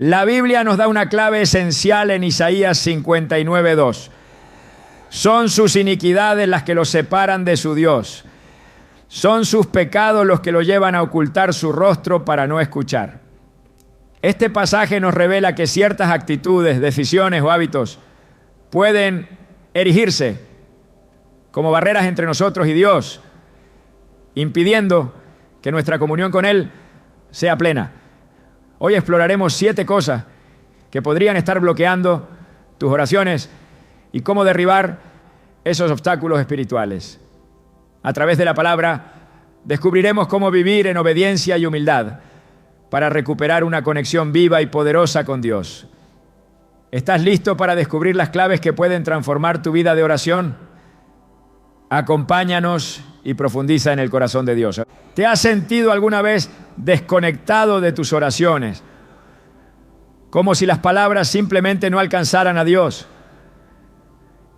La Biblia nos da una clave esencial en Isaías 59:2. Son sus iniquidades las que los separan de su Dios. Son sus pecados los que lo llevan a ocultar su rostro para no escuchar. Este pasaje nos revela que ciertas actitudes, decisiones o hábitos pueden erigirse como barreras entre nosotros y Dios, impidiendo que nuestra comunión con Él sea plena. Hoy exploraremos 7 cosas que podrían estar bloqueando tus oraciones y cómo derribar esos obstáculos espirituales. A través de la palabra descubriremos cómo vivir en obediencia y humildad para recuperar una conexión viva y poderosa con Dios. ¿Estás listo para descubrir las claves que pueden transformar tu vida de oración? Acompáñanos y profundiza en el corazón de Dios. ¿Te has sentido alguna vez desconectado de tus oraciones? Como si las palabras simplemente no alcanzaran a Dios.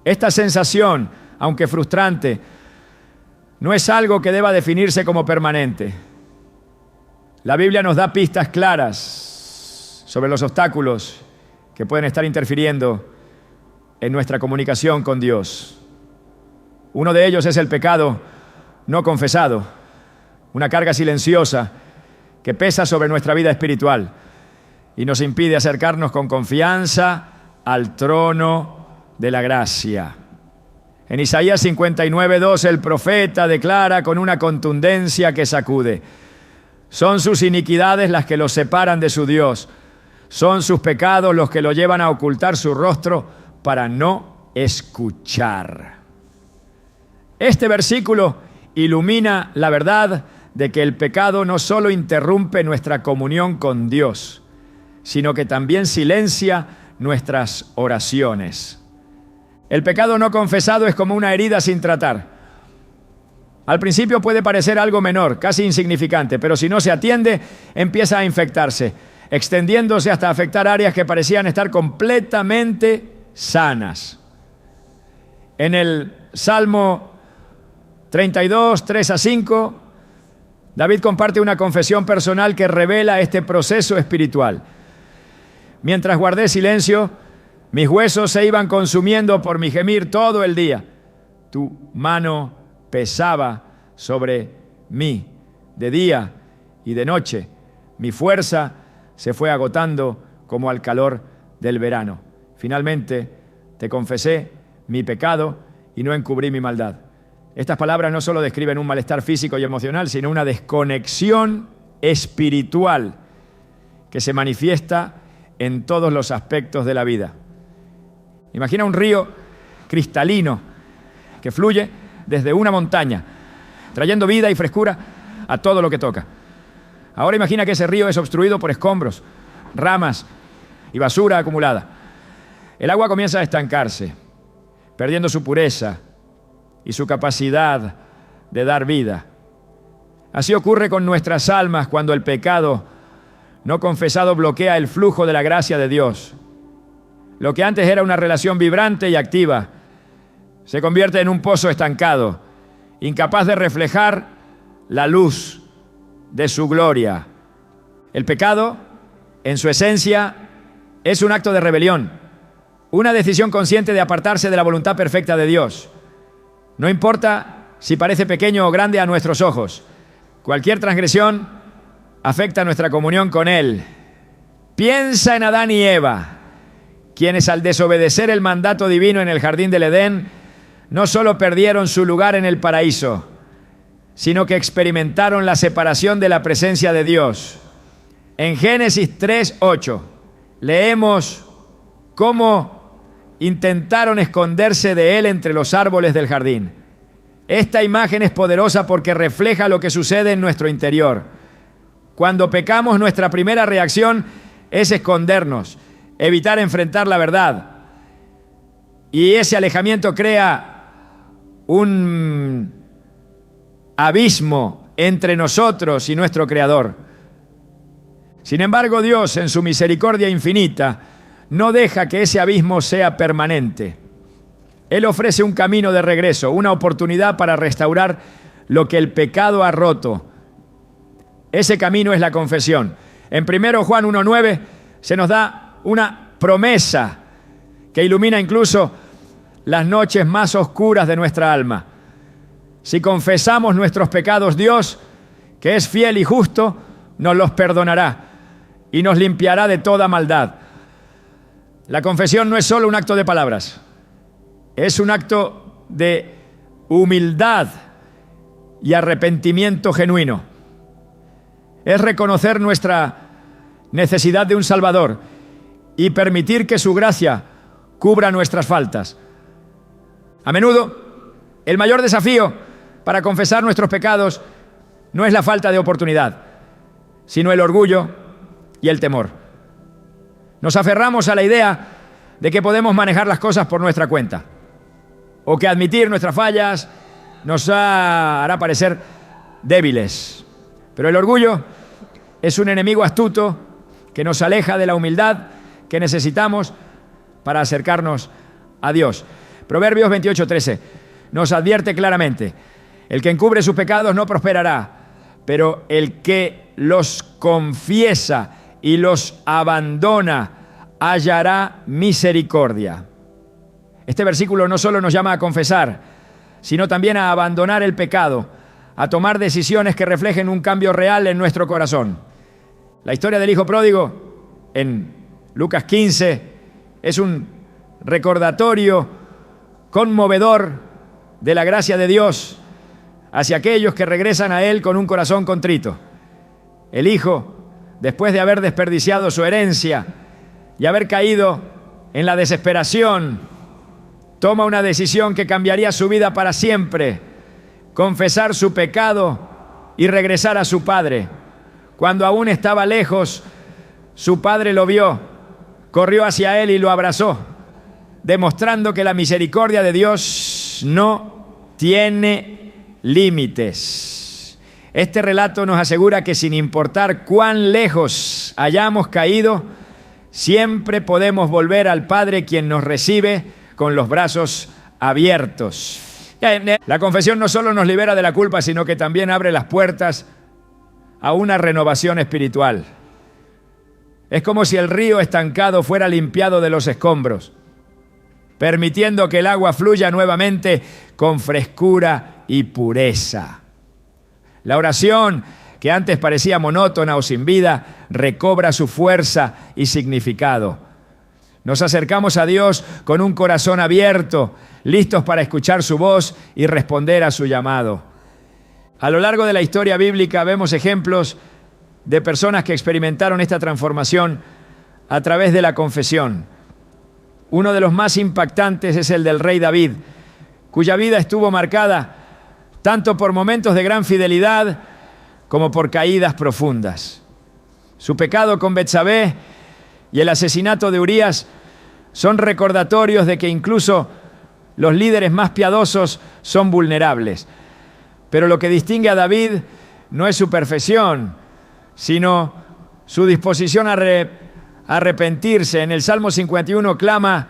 Esta sensación, aunque frustrante, no es algo que deba definirse como permanente. La Biblia nos da pistas claras sobre los obstáculos que pueden estar interfiriendo en nuestra comunicación con Dios. Uno de ellos es el pecado no confesado, una carga silenciosa que pesa sobre nuestra vida espiritual y nos impide acercarnos con confianza al trono de la gracia. En Isaías 59:2 el profeta declara con una contundencia que sacude: son sus iniquidades las que los separan de su Dios, son sus pecados los que lo llevan a ocultar su rostro para no escuchar. Este versículo ilumina la verdad de que el pecado no solo interrumpe nuestra comunión con Dios, sino que también silencia nuestras oraciones. El pecado no confesado es como una herida sin tratar. Al principio puede parecer algo menor, casi insignificante, pero si no se atiende, empieza a infectarse, extendiéndose hasta afectar áreas que parecían estar completamente sanas. En el Salmo 32, 3-5, David comparte una confesión personal que revela este proceso espiritual. Mientras guardé silencio, mis huesos se iban consumiendo por mi gemir todo el día. Tu mano pesaba sobre mí de día y de noche. Mi fuerza se fue agotando como al calor del verano. Finalmente te confesé mi pecado y no encubrí mi maldad. Estas palabras no solo describen un malestar físico y emocional, sino una desconexión espiritual que se manifiesta en todos los aspectos de la vida. Imagina un río cristalino que fluye desde una montaña, trayendo vida y frescura a todo lo que toca. Ahora imagina que ese río es obstruido por escombros, ramas y basura acumulada. El agua comienza a estancarse, perdiendo su pureza y su capacidad de dar vida. Así ocurre con nuestras almas cuando el pecado no confesado bloquea el flujo de la gracia de Dios. Lo que antes era una relación vibrante y activa se convierte en un pozo estancado, incapaz de reflejar la luz de su gloria. El pecado, en su esencia, es un acto de rebelión, una decisión consciente de apartarse de la voluntad perfecta de Dios. No importa si parece pequeño o grande a nuestros ojos, cualquier transgresión afecta nuestra comunión con Él. Piensa en Adán y Eva, quienes al desobedecer el mandato divino en el jardín del Edén, no solo perdieron su lugar en el paraíso, sino que experimentaron la separación de la presencia de Dios. En Génesis 3:8 leemos cómo intentaron esconderse de Él entre los árboles del jardín. Esta imagen es poderosa porque refleja lo que sucede en nuestro interior. Cuando pecamos, nuestra primera reacción es escondernos, evitar enfrentar la verdad. Y ese alejamiento crea un abismo entre nosotros y nuestro Creador. Sin embargo, Dios, en su misericordia infinita, no deja que ese abismo sea permanente. Él ofrece un camino de regreso, una oportunidad para restaurar lo que el pecado ha roto. Ese camino es la confesión. En 1 Juan 1:9, se nos da una promesa que ilumina incluso las noches más oscuras de nuestra alma. Si confesamos nuestros pecados, Dios, que es fiel y justo, nos los perdonará y nos limpiará de toda maldad. La confesión no es solo un acto de palabras, es un acto de humildad y arrepentimiento genuino. Es reconocer nuestra necesidad de un Salvador y permitir que su gracia cubra nuestras faltas. A menudo, el mayor desafío para confesar nuestros pecados no es la falta de oportunidad, sino el orgullo y el temor. Nos aferramos a la idea de que podemos manejar las cosas por nuestra cuenta, o que admitir nuestras fallas nos hará parecer débiles. Pero el orgullo es un enemigo astuto que nos aleja de la humildad que necesitamos para acercarnos a Dios. Proverbios 28:13 nos advierte claramente: el que encubre sus pecados no prosperará, pero el que los confiesa y los abandona hallará misericordia. Este versículo no solo nos llama a confesar, sino también a abandonar el pecado, a tomar decisiones que reflejen un cambio real en nuestro corazón. La historia del hijo pródigo en Lucas 15 es un recordatorio conmovedor de la gracia de Dios hacia aquellos que regresan a Él con un corazón contrito. El hijo, después de haber desperdiciado su herencia y haber caído en la desesperación, toma una decisión que cambiaría su vida para siempre: confesar su pecado y regresar a su padre. Cuando aún estaba lejos, su padre lo vio, corrió hacia él y lo abrazó, demostrando que la misericordia de Dios no tiene límites. Este relato nos asegura que sin importar cuán lejos hayamos caído, siempre podemos volver al Padre, quien nos recibe con los brazos abiertos. La confesión no solo nos libera de la culpa, sino que también abre las puertas a una renovación espiritual. Es como si el río estancado fuera limpiado de los escombros, permitiendo que el agua fluya nuevamente con frescura y pureza. La oración, que antes parecía monótona o sin vida, recobra su fuerza y significado. Nos acercamos a Dios con un corazón abierto, listos para escuchar su voz y responder a su llamado. A lo largo de la historia bíblica vemos ejemplos de personas que experimentaron esta transformación a través de la confesión. Uno de los más impactantes es el del rey David, cuya vida estuvo marcada tanto por momentos de gran fidelidad como por caídas profundas. Su pecado con Betsabé y el asesinato de Urías son recordatorios de que incluso los líderes más piadosos son vulnerables. Pero lo que distingue a David no es su perfección, sino su disposición a arrepentirse. En el Salmo 51 clama: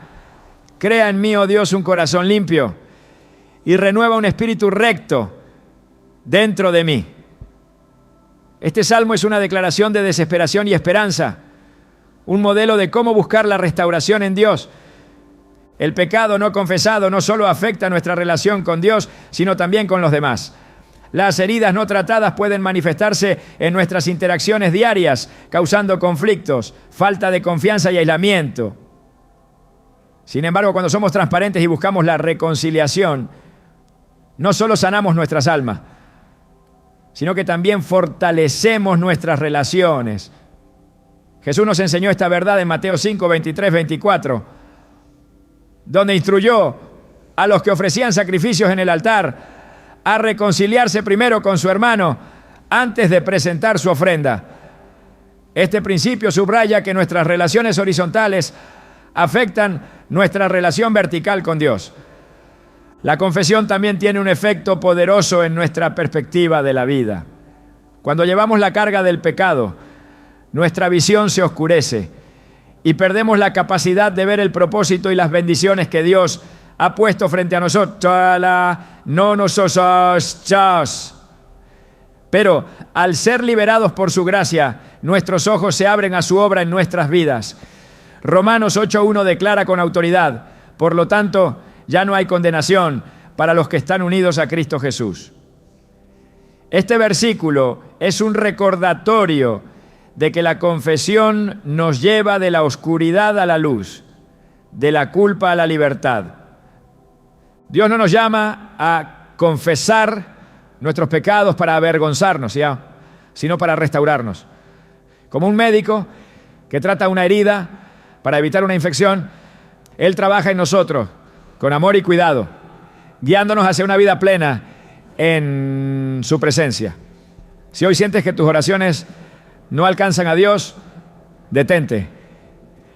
crea en mí, oh Dios, un corazón limpio y renueva un espíritu recto dentro de mí. Este salmo es una declaración de desesperación y esperanza, un modelo de cómo buscar la restauración en Dios. El pecado no confesado no solo afecta nuestra relación con Dios, sino también con los demás. Las heridas no tratadas pueden manifestarse en nuestras interacciones diarias, causando conflictos, falta de confianza y aislamiento. Sin embargo, cuando somos transparentes y buscamos la reconciliación, no solo sanamos nuestras almas, sino que también fortalecemos nuestras relaciones. Jesús nos enseñó esta verdad en Mateo 5, 23, 24, donde instruyó a los que ofrecían sacrificios en el altar a reconciliarse primero con su hermano antes de presentar su ofrenda. Este principio subraya que nuestras relaciones horizontales afectan nuestra relación vertical con Dios. La confesión también tiene un efecto poderoso en nuestra perspectiva de la vida. Cuando llevamos la carga del pecado, nuestra visión se oscurece y perdemos la capacidad de ver el propósito y las bendiciones que Dios ha puesto frente a nosotros. No nosotros. Pero al ser liberados por su gracia, nuestros ojos se abren a su obra en nuestras vidas. Romanos 8:1 declara con autoridad: por lo tanto, ya no hay condenación para los que están unidos a Cristo Jesús. Este versículo es un recordatorio de que la confesión nos lleva de la oscuridad a la luz, de la culpa a la libertad. Dios no nos llama a confesar nuestros pecados para avergonzarnos, ¿ya?, sino para restaurarnos. Como un médico que trata una herida para evitar una infección, Él trabaja en nosotros con amor y cuidado, guiándonos hacia una vida plena en su presencia. Si hoy sientes que tus oraciones no alcanzan a Dios, detente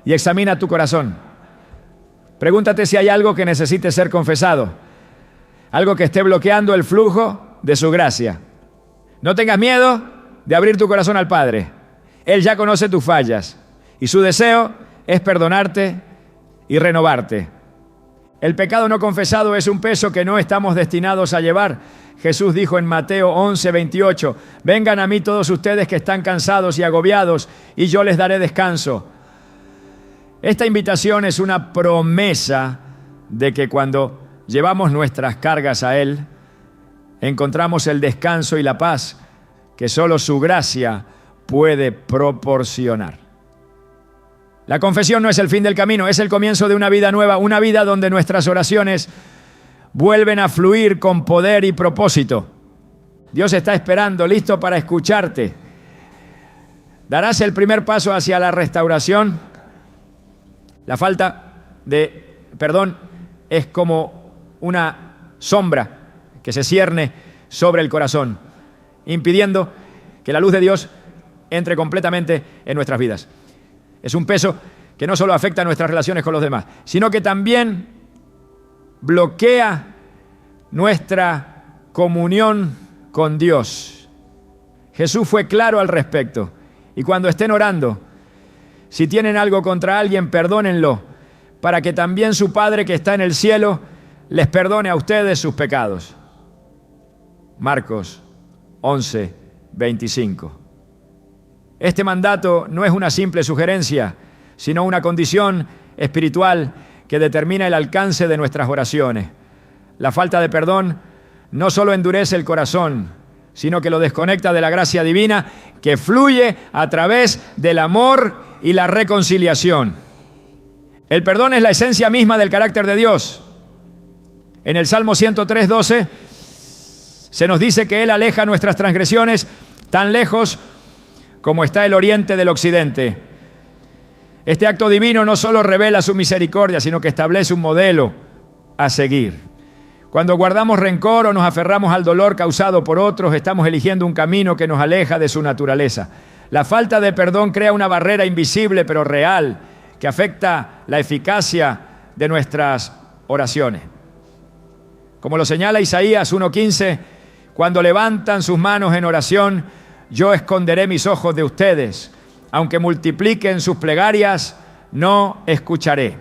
y examina tu corazón. Pregúntate si hay algo que necesite ser confesado, algo que esté bloqueando el flujo de su gracia. No tengas miedo de abrir tu corazón al Padre. Él ya conoce tus fallas y su deseo es perdonarte y renovarte. El pecado no confesado es un peso que no estamos destinados a llevar. Jesús dijo en Mateo 11:28, vengan a mí todos ustedes que están cansados y agobiados, y yo les daré descanso. Esta invitación es una promesa de que cuando llevamos nuestras cargas a Él, encontramos el descanso y la paz que solo su gracia puede proporcionar. La confesión no es el fin del camino, es el comienzo de una vida nueva, una vida donde nuestras oraciones vuelven a fluir con poder y propósito. Dios está esperando, listo para escucharte. ¿Darás el primer paso hacia la restauración? La falta de perdón es como una sombra que se cierne sobre el corazón, impidiendo que la luz de Dios entre completamente en nuestras vidas. Es un peso que no solo afecta nuestras relaciones con los demás, sino que también bloquea nuestra comunión con Dios. Jesús fue claro al respecto. Y cuando estén orando, si tienen algo contra alguien, perdónenlo, para que también su Padre que está en el cielo les perdone a ustedes sus pecados. Marcos 11:25. Este mandato no es una simple sugerencia, sino una condición espiritual que determina el alcance de nuestras oraciones. La falta de perdón no solo endurece el corazón, sino que lo desconecta de la gracia divina que fluye a través del amor y la reconciliación. El perdón es la esencia misma del carácter de Dios. En el Salmo 103:12 se nos dice que Él aleja nuestras transgresiones tan lejos como está el oriente del occidente. Este acto divino no solo revela su misericordia, sino que establece un modelo a seguir. Cuando guardamos rencor o nos aferramos al dolor causado por otros, estamos eligiendo un camino que nos aleja de su naturaleza. La falta de perdón crea una barrera invisible pero real que afecta la eficacia de nuestras oraciones. Como lo señala Isaías 1:15, cuando levantan sus manos en oración, yo esconderé mis ojos de ustedes. Aunque multipliquen sus plegarias, no escucharé.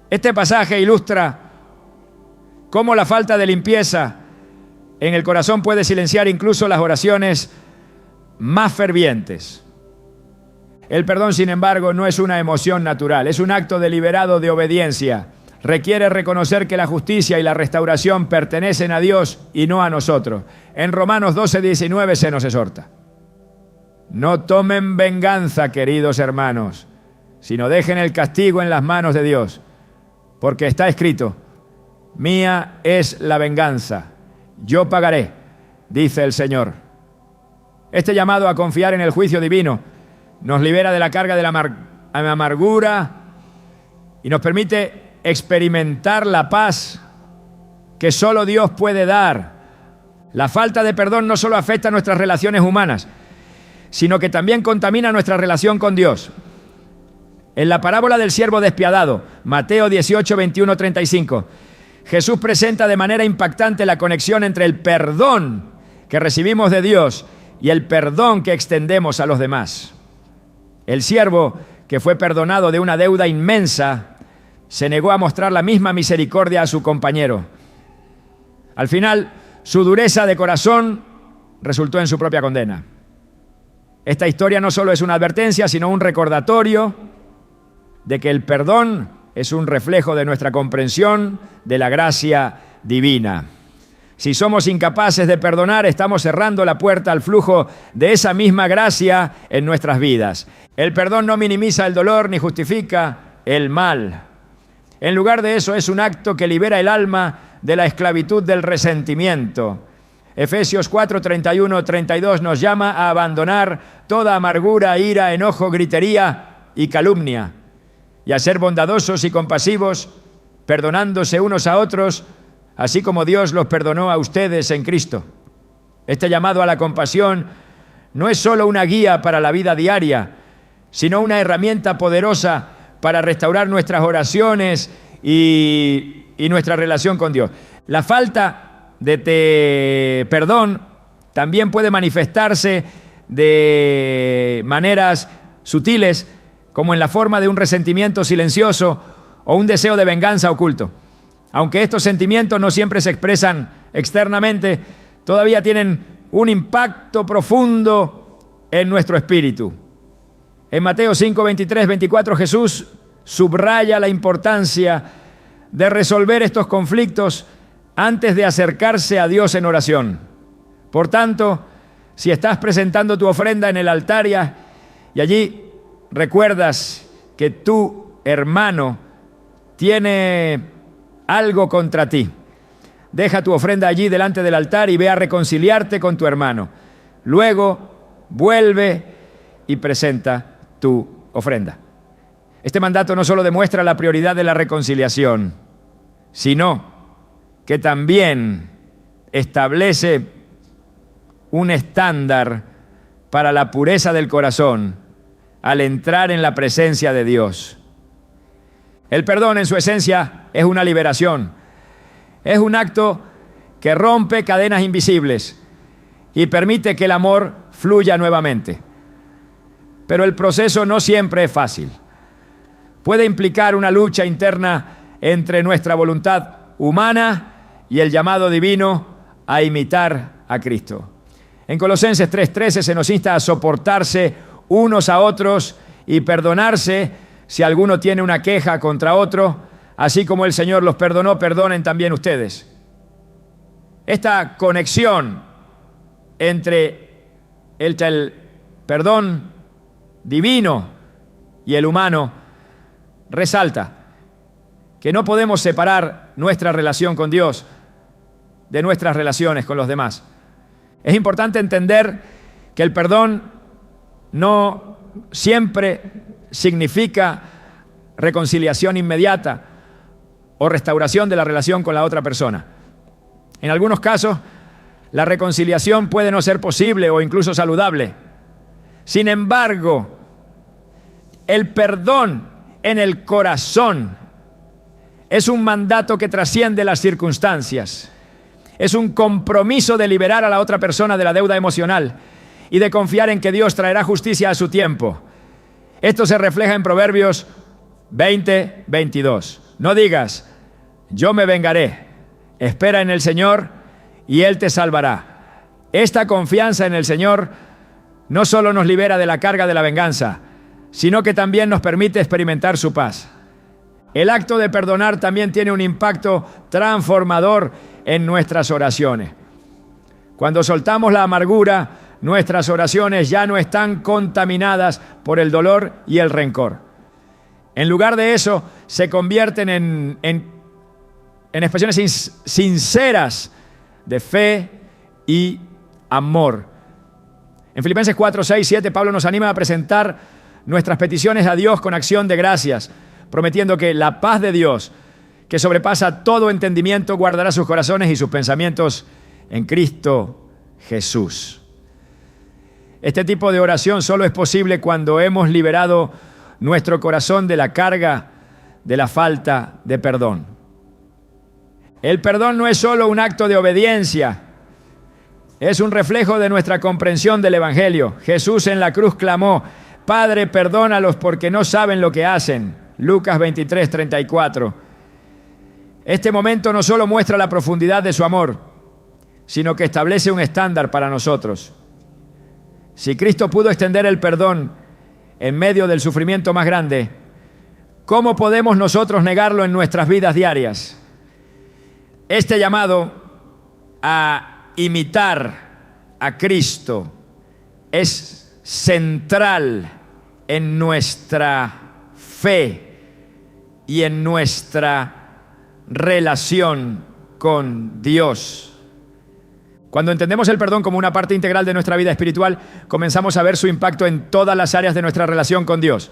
Este pasaje ilustra cómo la falta de limpieza en el corazón puede silenciar incluso las oraciones más fervientes. El perdón, sin embargo, no es una emoción natural, es un acto deliberado de obediencia. Requiere reconocer que la justicia y la restauración pertenecen a Dios y no a nosotros. En Romanos 12:19 se nos exhorta: no tomen venganza, queridos hermanos, sino dejen el castigo en las manos de Dios, porque está escrito: mía es la venganza, yo pagaré, dice el Señor. Este llamado a confiar en el juicio divino nos libera de la carga de la amargura y nos permite experimentar la paz que solo Dios puede dar. La falta de perdón no solo afecta nuestras relaciones humanas, sino que también contamina nuestra relación con Dios. En la parábola del siervo despiadado, Mateo 18:21-35, Jesús presenta de manera impactante la conexión entre el perdón que recibimos de Dios y el perdón que extendemos a los demás. El siervo que fue perdonado de una deuda inmensa se negó a mostrar la misma misericordia a su compañero. Al final, su dureza de corazón resultó en su propia condena. Esta historia no solo es una advertencia, sino un recordatorio de que el perdón es un reflejo de nuestra comprensión de la gracia divina. Si somos incapaces de perdonar, estamos cerrando la puerta al flujo de esa misma gracia en nuestras vidas. El perdón no minimiza el dolor ni justifica el mal. En lugar de eso, es un acto que libera el alma de la esclavitud del resentimiento. Efesios 4, 31, 32 nos llama a abandonar toda amargura, ira, enojo, gritería y calumnia, y a ser bondadosos y compasivos, perdonándose unos a otros, así como Dios los perdonó a ustedes en Cristo. Este llamado a la compasión no es solo una guía para la vida diaria, sino una herramienta poderosa para restaurar nuestras oraciones y nuestra relación con Dios. La falta de perdón también puede manifestarse de maneras sutiles, como en la forma de un resentimiento silencioso o un deseo de venganza oculto. Aunque estos sentimientos no siempre se expresan externamente, todavía tienen un impacto profundo en nuestro espíritu. En Mateo 5, 23, 24, Jesús subraya la importancia de resolver estos conflictos antes de acercarse a Dios en oración. Por tanto, si estás presentando tu ofrenda en el altar y allí recuerdas que tu hermano tiene algo contra ti, deja tu ofrenda allí delante del altar y ve a reconciliarte con tu hermano. Luego, vuelve y presenta tu ofrenda. Este mandato no solo demuestra la prioridad de la reconciliación, sino que también establece un estándar para la pureza del corazón al entrar en la presencia de Dios. El perdón en su esencia es una liberación. Es un acto que rompe cadenas invisibles y permite que el amor fluya nuevamente. Pero el proceso no siempre es fácil. Puede implicar una lucha interna entre nuestra voluntad humana y el llamado divino a imitar a Cristo. En Colosenses 3:13 se nos insta a soportarse unos a otros y perdonarse si alguno tiene una queja contra otro, así como el Señor los perdonó, perdonen también ustedes. Esta conexión entre el perdón divino y el humano resalta que no podemos separar nuestra relación con Dios de nuestras relaciones con los demás. Es importante entender que el perdón no siempre significa reconciliación inmediata o restauración de la relación con la otra persona. En algunos casos, la reconciliación puede no ser posible o incluso saludable. Sin embargo, el perdón en el corazón es un mandato que trasciende las circunstancias. Es un compromiso de liberar a la otra persona de la deuda emocional y de confiar en que Dios traerá justicia a su tiempo. Esto se refleja en Proverbios 20, 22. No digas, yo me vengaré. Espera en el Señor y Él te salvará. Esta confianza en el Señor no solo nos libera de la carga de la venganza, sino que también nos permite experimentar su paz. El acto de perdonar también tiene un impacto transformador en nuestras oraciones. Cuando soltamos la amargura, nuestras oraciones ya no están contaminadas por el dolor y el rencor. En lugar de eso, se convierten en expresiones sinceras de fe y amor. En Filipenses 4, 6, 7, Pablo nos anima a presentar nuestras peticiones a Dios con acción de gracias, prometiendo que la paz de Dios, que sobrepasa todo entendimiento, guardará sus corazones y sus pensamientos en Cristo Jesús. Este tipo de oración solo es posible cuando hemos liberado nuestro corazón de la carga de la falta de perdón. El perdón no es solo un acto de obediencia, es un reflejo de nuestra comprensión del Evangelio. Jesús en la cruz clamó, Padre, perdónalos porque no saben lo que hacen. Lucas 23, 34. Este momento no solo muestra la profundidad de su amor, sino que establece un estándar para nosotros. Si Cristo pudo extender el perdón en medio del sufrimiento más grande, ¿cómo podemos nosotros negarlo en nuestras vidas diarias? Este llamado a imitar a Cristo es central en nuestra fe y en nuestra relación con Dios. Cuando entendemos el perdón como una parte integral de nuestra vida espiritual, comenzamos a ver su impacto en todas las áreas de nuestra relación con Dios.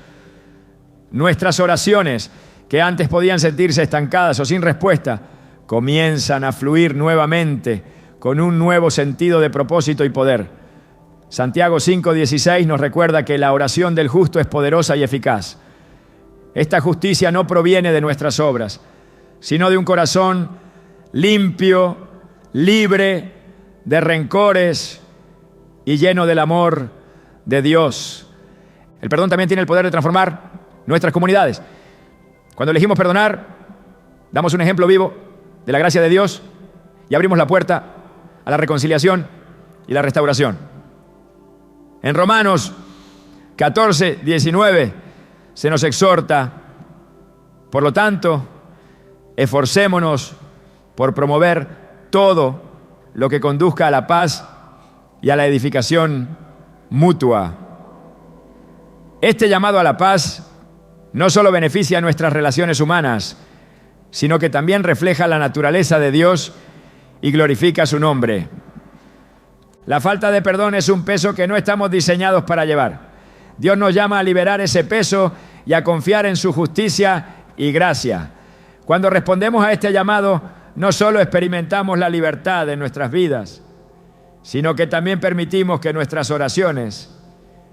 Nuestras oraciones, que antes podían sentirse estancadas o sin respuesta, comienzan a fluir nuevamente con un nuevo sentido de propósito y poder. Santiago 5:16 nos recuerda que la oración del justo es poderosa y eficaz. Esta justicia no proviene de nuestras obras, sino de un corazón limpio, libre de rencores y lleno del amor de Dios. El perdón también tiene el poder de transformar nuestras comunidades. Cuando elegimos perdonar, damos un ejemplo vivo de la gracia de Dios y abrimos la puerta a la reconciliación y la restauración. En Romanos 14:19 se nos exhorta: por lo tanto, esforcémonos por promover todo lo que conduzca a la paz y a la edificación mutua. Este llamado a la paz no solo beneficia a nuestras relaciones humanas, sino que también refleja la naturaleza de Dios y glorifica su nombre. La falta de perdón es un peso que no estamos diseñados para llevar. Dios nos llama a liberar ese peso y a confiar en su justicia y gracia. Cuando respondemos a este llamado, no solo experimentamos la libertad en nuestras vidas, sino que también permitimos que nuestras oraciones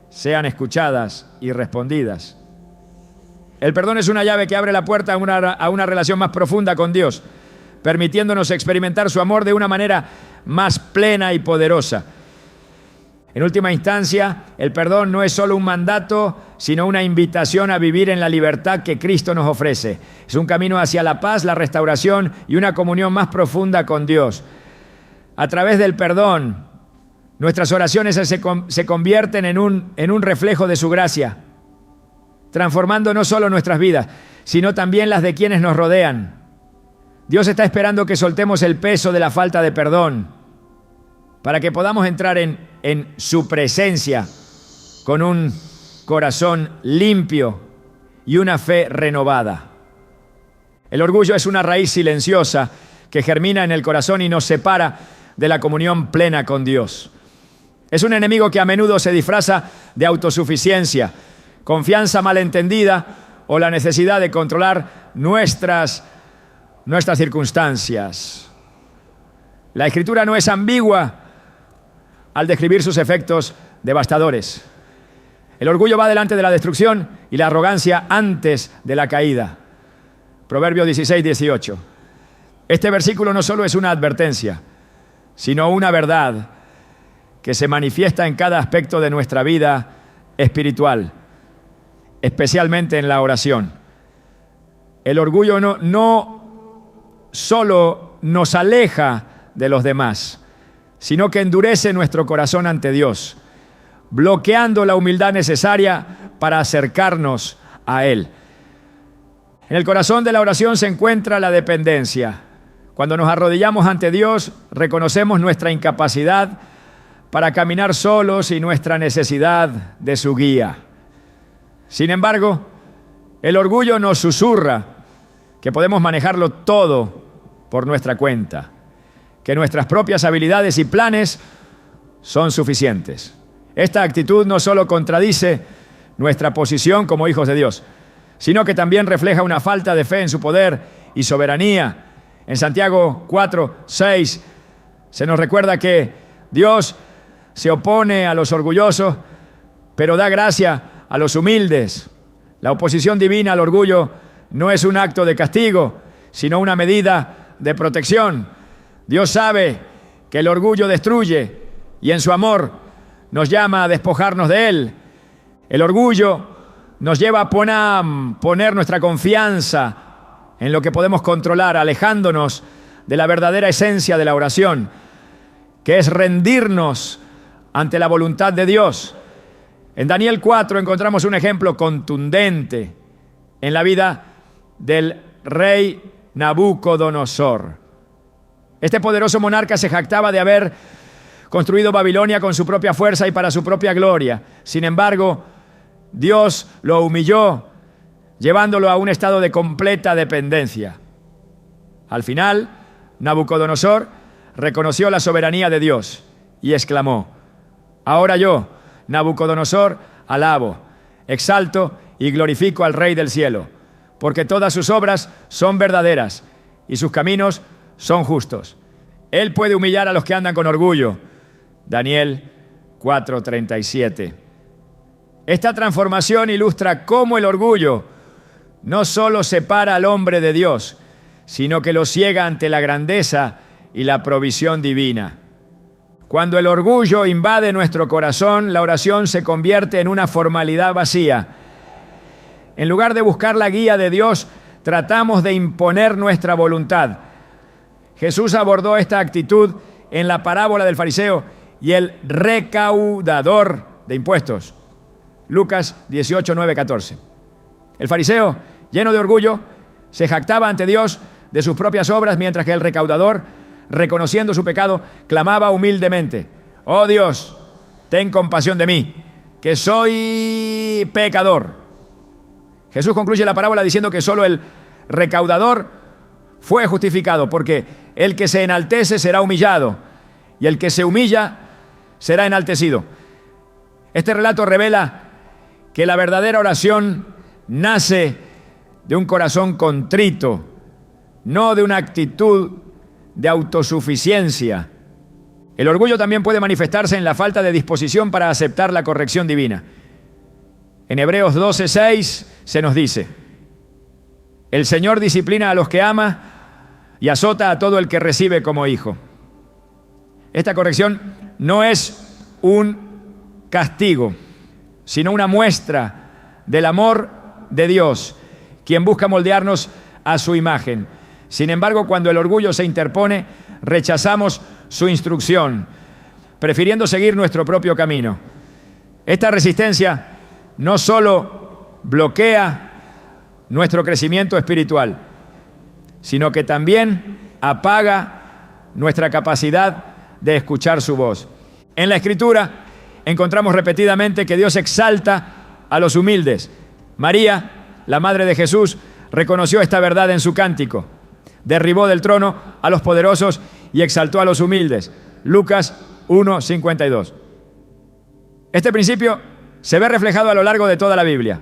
sean escuchadas y respondidas. El perdón es una llave que abre la puerta a una relación más profunda con Dios, permitiéndonos experimentar su amor de una manera más plena y poderosa. En última instancia, el perdón no es solo un mandato, sino una invitación a vivir en la libertad que Cristo nos ofrece. Es un camino hacia la paz, la restauración y una comunión más profunda con Dios. A través del perdón, nuestras oraciones se convierten en un reflejo de su gracia, transformando no solo nuestras vidas, sino también las de quienes nos rodean. Dios está esperando que soltemos el peso de la falta de perdón para que podamos entrar en su presencia con un corazón limpio y una fe renovada. El orgullo es una raíz silenciosa que germina en el corazón y nos separa de la comunión plena con Dios. Es un enemigo que a menudo se disfraza de autosuficiencia, confianza malentendida o la necesidad de controlar nuestras circunstancias. La Escritura no es ambigua al describir sus efectos devastadores. El orgullo va delante de la destrucción y la arrogancia antes de la caída. Proverbios 16:18. Este versículo no solo es una advertencia, sino una verdad que se manifiesta en cada aspecto de nuestra vida espiritual, especialmente en la oración. El orgullo no solo nos aleja de los demás, sino que endurece nuestro corazón ante Dios, bloqueando la humildad necesaria para acercarnos a Él. En el corazón de la oración se encuentra la dependencia. Cuando nos arrodillamos ante Dios, reconocemos nuestra incapacidad para caminar solos y nuestra necesidad de su guía. Sin embargo, el orgullo nos susurra que podemos manejarlo todo por nuestra cuenta, que nuestras propias habilidades y planes son suficientes. Esta actitud no solo contradice nuestra posición como hijos de Dios, sino que también refleja una falta de fe en su poder y soberanía. En Santiago 4:6 se nos recuerda que Dios se opone a los orgullosos, pero da gracia a los humildes. La oposición divina al orgullo no es un acto de castigo, sino una medida de protección. Dios sabe que el orgullo destruye y en su amor nos llama a despojarnos de él. El orgullo nos lleva a poner nuestra confianza en lo que podemos controlar, alejándonos de la verdadera esencia de la oración. que es rendirnos ante la voluntad de Dios. En Daniel 4 encontramos un ejemplo contundente en la vida del rey Nabucodonosor. Este poderoso monarca se jactaba de haber construido Babilonia con su propia fuerza y para su propia gloria. Sin embargo, Dios lo humilló, llevándolo a un estado de completa dependencia. Al final, Nabucodonosor reconoció la soberanía de Dios y exclamó: ahora yo, Nabucodonosor, alabo, exalto y glorifico al Rey del cielo, porque todas sus obras son verdaderas y sus caminos son justos. Él puede humillar a los que andan con orgullo. Daniel 4:37. Esta transformación ilustra cómo el orgullo no solo separa al hombre de Dios, sino que lo ciega ante la grandeza y la provisión divina. Cuando el orgullo invade nuestro corazón, la oración se convierte en una formalidad vacía. En lugar de buscar la guía de Dios, tratamos de imponer nuestra voluntad. Jesús abordó esta actitud en la parábola del fariseo y el recaudador de impuestos. Lucas 18, 9, 14. El fariseo, lleno de orgullo, se jactaba ante Dios de sus propias obras, mientras que el recaudador, reconociendo su pecado, clamaba humildemente: oh Dios, ten compasión de mí, que soy pecador. Jesús concluye la parábola diciendo que solo el recaudador fue justificado, porque el que se enaltece será humillado, y el que se humilla será enaltecido. Este relato revela que la verdadera oración nace de un corazón contrito, no de una actitud de autosuficiencia. El orgullo también puede manifestarse en la falta de disposición para aceptar la corrección divina. En Hebreos 12:6 se nos dice: el Señor disciplina a los que ama y azota a todo el que recibe como hijo. Esta corrección no es un castigo, sino una muestra del amor de Dios, quien busca moldearnos a su imagen. Sin embargo, cuando el orgullo se interpone, rechazamos su instrucción, prefiriendo seguir nuestro propio camino. Esta resistencia no solo bloquea nuestro crecimiento espiritual, sino que también apaga nuestra capacidad de escuchar su voz. En la Escritura encontramos repetidamente que Dios exalta a los humildes. María, la madre de Jesús, reconoció esta verdad en su cántico. Derribó del trono a los poderosos y exaltó a los humildes. Lucas 1:52. Este principio se ve reflejado a lo largo de toda la Biblia.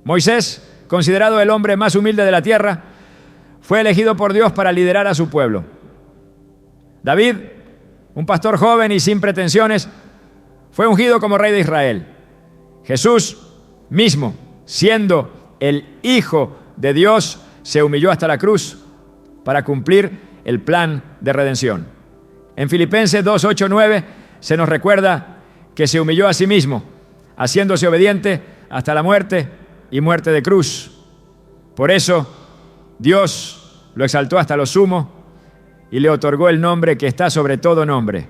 Moisés, considerado el hombre más humilde de la tierra, fue elegido por Dios para liderar a su pueblo. David, un pastor joven y sin pretensiones, fue ungido como rey de Israel. Jesús mismo, siendo el Hijo de Dios, se humilló hasta la cruz para cumplir el plan de redención. En Filipenses 2:8-9 se nos recuerda que se humilló a sí mismo, haciéndose obediente hasta la muerte y muerte de cruz. Por eso, Dios lo exaltó hasta lo sumo y le otorgó el nombre que está sobre todo nombre.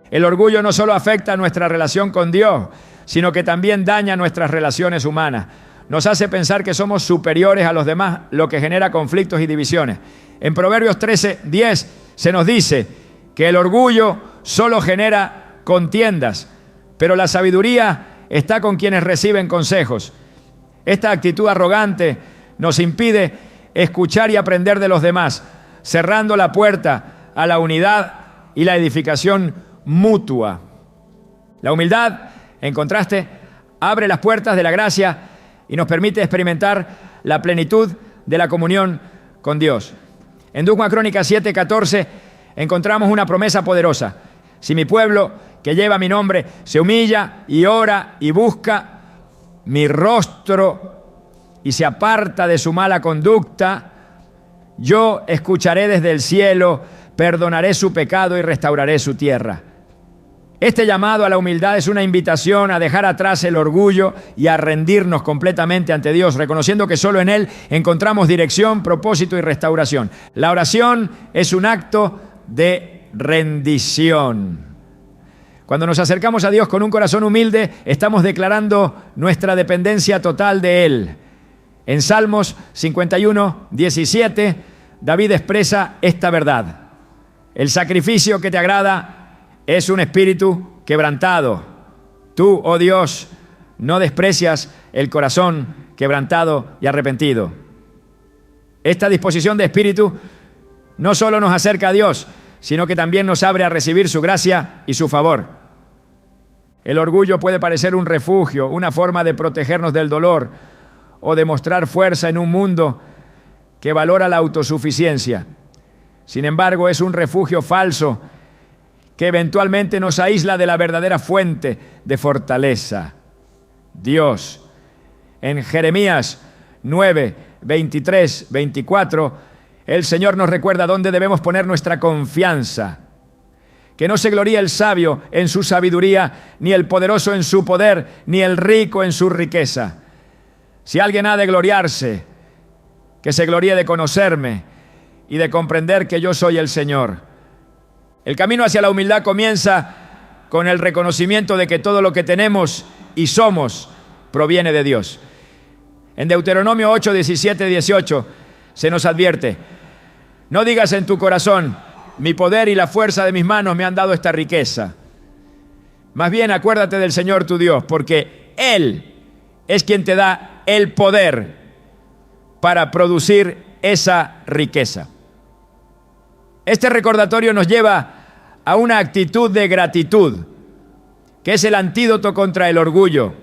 El orgullo no solo afecta nuestra relación con Dios, sino que también daña nuestras relaciones humanas. Nos hace pensar que somos superiores a los demás, lo que genera conflictos y divisiones. En Proverbios 13:10 se nos dice que el orgullo solo genera contiendas, pero la sabiduría está con quienes reciben consejos. Esta actitud arrogante nos impide escuchar y aprender de los demás, cerrando la puerta a la unidad y la edificación mutua. La humildad, en contraste, abre las puertas de la gracia y nos permite experimentar la plenitud de la comunión con Dios. En 2 Crónicas 7:14 encontramos una promesa poderosa: si mi pueblo, que lleva mi nombre, se humilla y ora y busca mi rostro y se aparta de su mala conducta, yo escucharé desde el cielo, perdonaré su pecado y restauraré su tierra. Este llamado a la humildad es una invitación a dejar atrás el orgullo y a rendirnos completamente ante Dios, reconociendo que solo en Él encontramos dirección, propósito y restauración. La oración es un acto de rendición. Cuando nos acercamos a Dios con un corazón humilde, estamos declarando nuestra dependencia total de Él. En Salmos 51, 17, David expresa esta verdad. El sacrificio que te agrada es un espíritu quebrantado. Tú, oh Dios, no desprecias el corazón quebrantado y arrepentido. Esta disposición de espíritu no solo nos acerca a Dios, sino que también nos abre a recibir su gracia y su favor. El orgullo puede parecer un refugio, una forma de protegernos del dolor o de mostrar fuerza en un mundo que valora la autosuficiencia. Sin embargo, es un refugio falso que eventualmente nos aísla de la verdadera fuente de fortaleza, Dios. En Jeremías 9, 23, 24, el Señor nos recuerda dónde debemos poner nuestra confianza. Que no se gloríe el sabio en su sabiduría, ni el poderoso en su poder, ni el rico en su riqueza. Si alguien ha de gloriarse, que se gloríe de conocerme y de comprender que yo soy el Señor. El camino hacia la humildad comienza con el reconocimiento de que todo lo que tenemos y somos proviene de Dios. En Deuteronomio 8, 17, 18 se nos advierte: no digas en tu corazón, mi poder y la fuerza de mis manos me han dado esta riqueza. Más bien acuérdate del Señor tu Dios, porque Él es quien te da el poder para producir esa riqueza. Este recordatorio nos lleva a una actitud de gratitud, que es el antídoto contra el orgullo.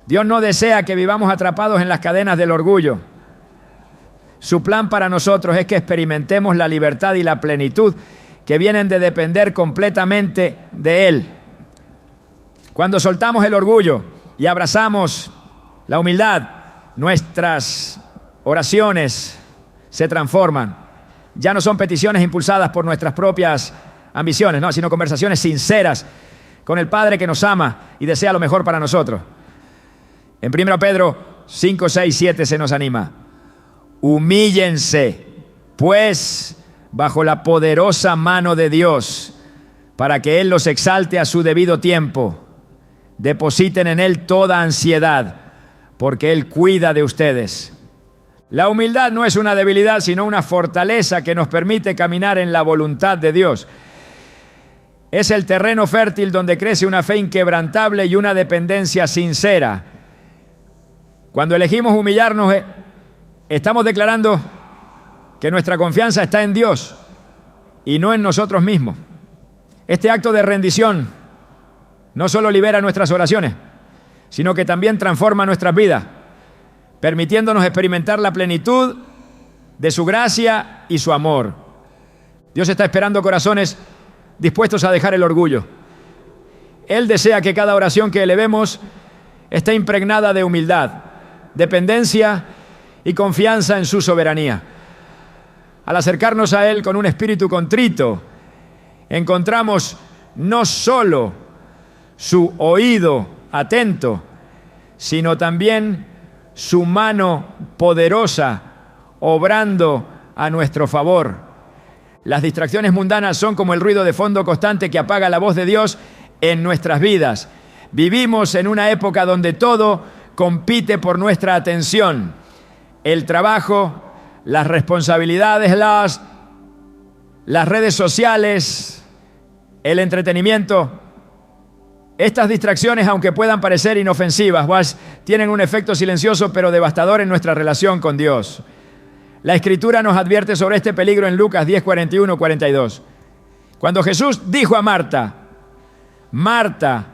Dios no desea que vivamos atrapados en las cadenas del orgullo. Su plan para nosotros es que experimentemos la libertad y la plenitud que vienen de depender completamente de Él. Cuando soltamos el orgullo y abrazamos la humildad, nuestras oraciones se transforman. Ya no son peticiones impulsadas por nuestras propias ambiciones, no, sino conversaciones sinceras con el Padre que nos ama y desea lo mejor para nosotros. En 1 Pedro 5, 6, 7 se nos anima: humíllense, pues, bajo la poderosa mano de Dios, para que Él los exalte a su debido tiempo. Depositen en Él toda ansiedad, porque Él cuida de ustedes. La humildad no es una debilidad, sino una fortaleza que nos permite caminar en la voluntad de Dios. Es el terreno fértil donde crece una fe inquebrantable y una dependencia sincera. Cuando elegimos humillarnos, estamos declarando que nuestra confianza está en Dios y no en nosotros mismos. Este acto de rendición no solo libera nuestras oraciones, sino que también transforma nuestras vidas, permitiéndonos experimentar la plenitud de su gracia y su amor. Dios está esperando corazones dispuestos a dejar el orgullo. Él desea que cada oración que elevemos esté impregnada de humildad, dependencia y confianza en su soberanía. Al acercarnos a Él con un espíritu contrito, encontramos no solo su oído atento, sino también su mano poderosa obrando a nuestro favor. Las distracciones mundanas son como el ruido de fondo constante que apaga la voz de Dios en nuestras vidas. Vivimos en una época donde todo compite por nuestra atención. El trabajo, las responsabilidades, las redes sociales, el entretenimiento. Estas distracciones, aunque puedan parecer inofensivas, tienen un efecto silencioso pero devastador en nuestra relación con Dios. La Escritura nos advierte sobre este peligro en Lucas 10, 41, 42. Cuando Jesús dijo a Marta: Marta,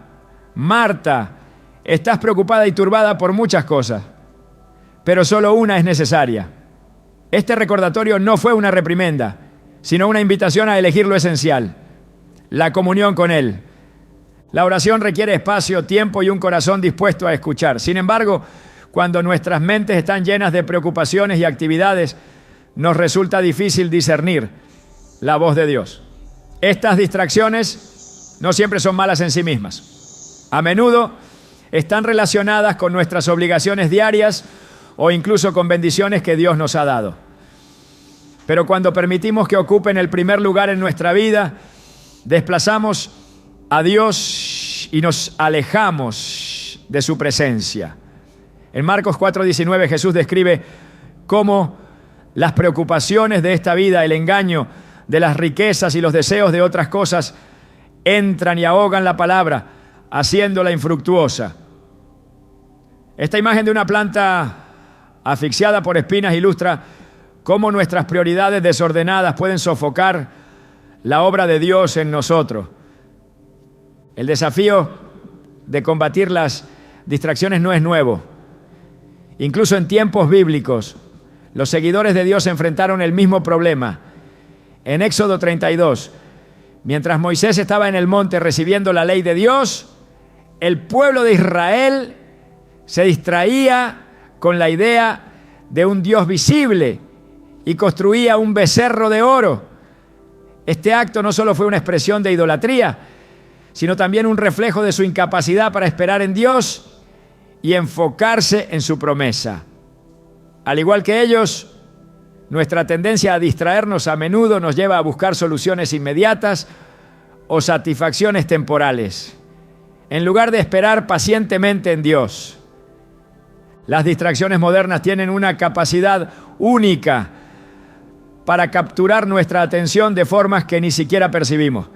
Marta, estás preocupada y turbada por muchas cosas, pero solo una es necesaria. Este recordatorio no fue una reprimenda, sino una invitación a elegir lo esencial: la comunión con Él. La oración requiere espacio, tiempo y un corazón dispuesto a escuchar. Sin embargo, cuando nuestras mentes están llenas de preocupaciones y actividades, nos resulta difícil discernir la voz de Dios. Estas distracciones no siempre son malas en sí mismas. A menudo están relacionadas con nuestras obligaciones diarias o incluso con bendiciones que Dios nos ha dado. Pero cuando permitimos que ocupen el primer lugar en nuestra vida, desplazamos a Dios y nos alejamos de su presencia. En Marcos 4:19 Jesús describe cómo las preocupaciones de esta vida, el engaño de las riquezas y los deseos de otras cosas entran y ahogan la palabra, haciéndola infructuosa. Esta imagen de una planta asfixiada por espinas ilustra cómo nuestras prioridades desordenadas pueden sofocar la obra de Dios en nosotros. El desafío de combatir las distracciones no es nuevo. Incluso en tiempos bíblicos, los seguidores de Dios enfrentaron el mismo problema. En Éxodo 32, mientras Moisés estaba en el monte recibiendo la ley de Dios, el pueblo de Israel se distraía con la idea de un Dios visible y construía un becerro de oro. Este acto no solo fue una expresión de idolatría, sino también un reflejo de su incapacidad para esperar en Dios y enfocarse en su promesa. Al igual que ellos, nuestra tendencia a distraernos a menudo nos lleva a buscar soluciones inmediatas o satisfacciones temporales, en lugar de esperar pacientemente en Dios. Las distracciones modernas tienen una capacidad única para capturar nuestra atención de formas que ni siquiera percibimos.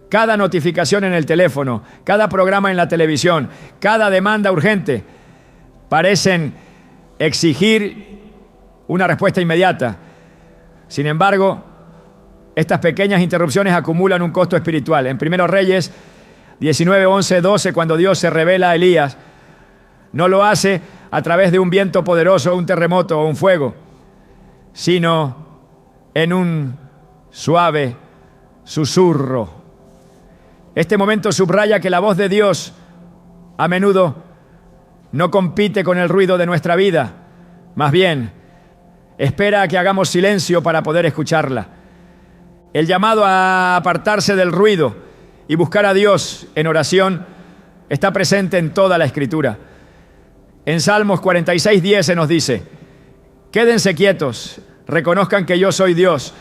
Cada notificación en el teléfono, cada programa en la televisión, cada demanda urgente parecen exigir una respuesta inmediata. Sin embargo, estas pequeñas interrupciones acumulan un costo espiritual. En 1 Reyes 19, 11, 12, cuando Dios se revela a Elías, no lo hace a través de un viento poderoso, un terremoto o un fuego, sino en un suave susurro. Este momento subraya que la voz de Dios a menudo no compite con el ruido de nuestra vida, más bien espera a que hagamos silencio para poder escucharla. El llamado a apartarse del ruido y buscar a Dios en oración está presente en toda la Escritura. En Salmos 46:10 se nos dice: quédense quietos, reconozcan que yo soy Dios.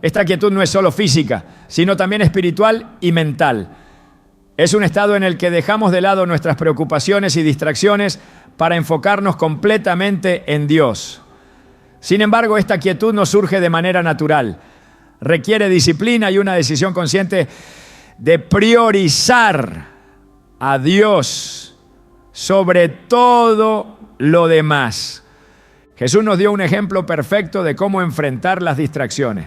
Esta quietud no es solo física, sino también espiritual y mental. Es un estado en el que dejamos de lado nuestras preocupaciones y distracciones para enfocarnos completamente en Dios. Sin embargo, esta quietud no surge de manera natural. Requiere disciplina y una decisión consciente de priorizar a Dios sobre todo lo demás. Jesús nos dio un ejemplo perfecto de cómo enfrentar las distracciones.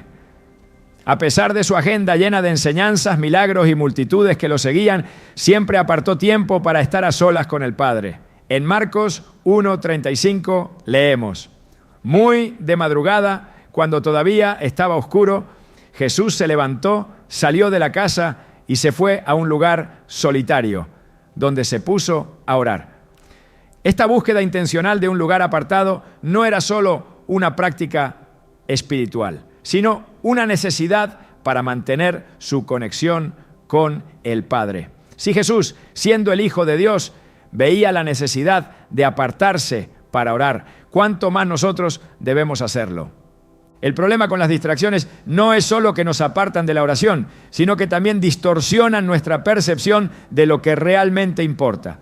A pesar de su agenda llena de enseñanzas, milagros y multitudes que lo seguían, siempre apartó tiempo para estar a solas con el Padre. En Marcos 1:35 leemos: muy de madrugada, cuando todavía estaba oscuro, Jesús se levantó, salió de la casa y se fue a un lugar solitario, donde se puso a orar. Esta búsqueda intencional de un lugar apartado no era solo una práctica espiritual, sino una necesidad para mantener su conexión con el Padre. Si Jesús, siendo el Hijo de Dios, veía la necesidad de apartarse para orar, ¿cuánto más nosotros debemos hacerlo? El problema con las distracciones no es solo que nos apartan de la oración, sino que también distorsionan nuestra percepción de lo que realmente importa.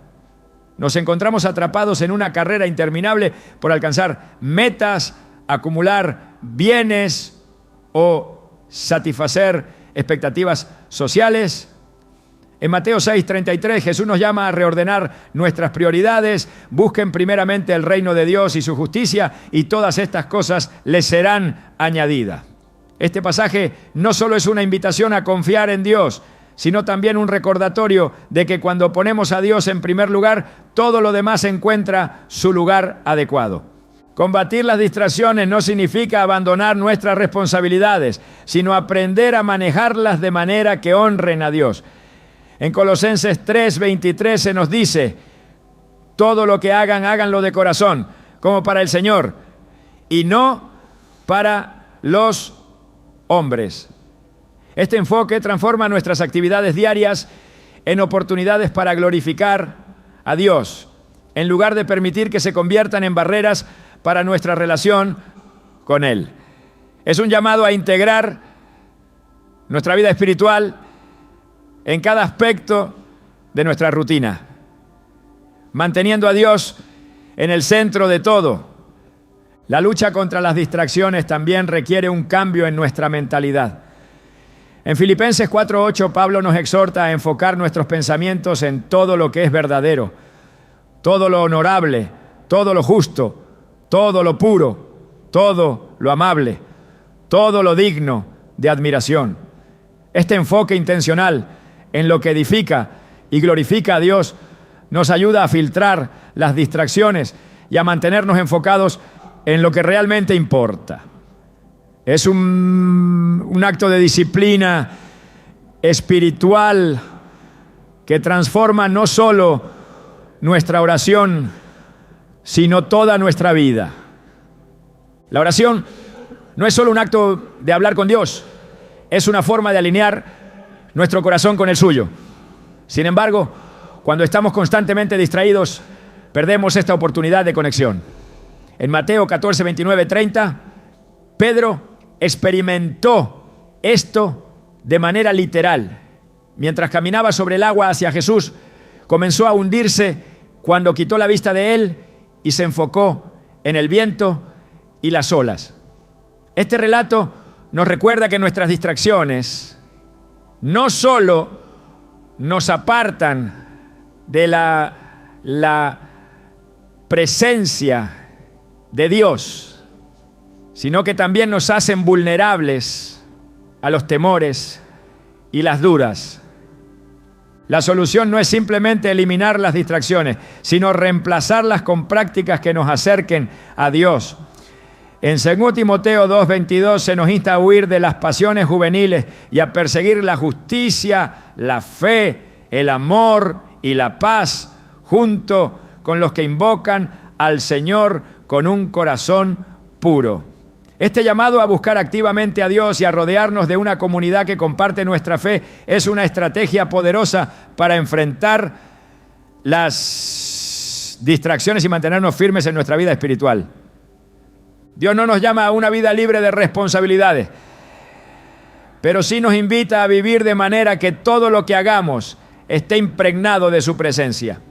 Nos encontramos atrapados en una carrera interminable por alcanzar metas, acumular bienes o satisfacer expectativas sociales. En Mateo 6:33 Jesús nos llama a reordenar nuestras prioridades. Busquen primeramente el reino de Dios y su justicia, y todas estas cosas les serán añadidas. Este pasaje no solo es una invitación a confiar en Dios, sino también un recordatorio de que cuando ponemos a Dios en primer lugar, todo lo demás encuentra su lugar adecuado. Combatir las distracciones no significa abandonar nuestras responsabilidades, sino aprender a manejarlas de manera que honren a Dios. En Colosenses 3:23 se nos dice: todo lo que hagan, háganlo de corazón, como para el Señor, y no para los hombres. Este enfoque transforma nuestras actividades diarias en oportunidades para glorificar a Dios, en lugar de permitir que se conviertan en barreras para nuestra relación con Él. Es un llamado a integrar nuestra vida espiritual en cada aspecto de nuestra rutina, manteniendo a Dios en el centro de todo. La lucha contra las distracciones también requiere un cambio en nuestra mentalidad. En Filipenses 4:8, Pablo nos exhorta a enfocar nuestros pensamientos en todo lo que es verdadero, todo lo honorable, todo lo justo, todo lo puro, todo lo amable, todo lo digno de admiración. Este enfoque intencional en lo que edifica y glorifica a Dios nos ayuda a filtrar las distracciones y a mantenernos enfocados en lo que realmente importa. Es un acto de disciplina espiritual que transforma no solo nuestra oración, sino toda nuestra vida. La oración no es solo un acto de hablar con Dios, es una forma de alinear nuestro corazón con el suyo. Sin embargo, cuando estamos constantemente distraídos, perdemos esta oportunidad de conexión. En Mateo 14, 29, 30, Pedro experimentó esto de manera literal. Mientras caminaba sobre el agua hacia Jesús, comenzó a hundirse cuando quitó la vista de él y se enfocó en el viento y las olas. Este relato nos recuerda que nuestras distracciones no solo nos apartan de la presencia de Dios, sino que también nos hacen vulnerables a los temores y las dudas. La solución no es simplemente eliminar las distracciones, sino reemplazarlas con prácticas que nos acerquen a Dios. En 2 Timoteo 2:22 se nos insta a huir de las pasiones juveniles y a perseguir la justicia, la fe, el amor y la paz, junto con los que invocan al Señor con un corazón puro. Este llamado a buscar activamente a Dios y a rodearnos de una comunidad que comparte nuestra fe es una estrategia poderosa para enfrentar las distracciones y mantenernos firmes en nuestra vida espiritual. Dios no nos llama a una vida libre de responsabilidades, pero sí nos invita a vivir de manera que todo lo que hagamos esté impregnado de su presencia.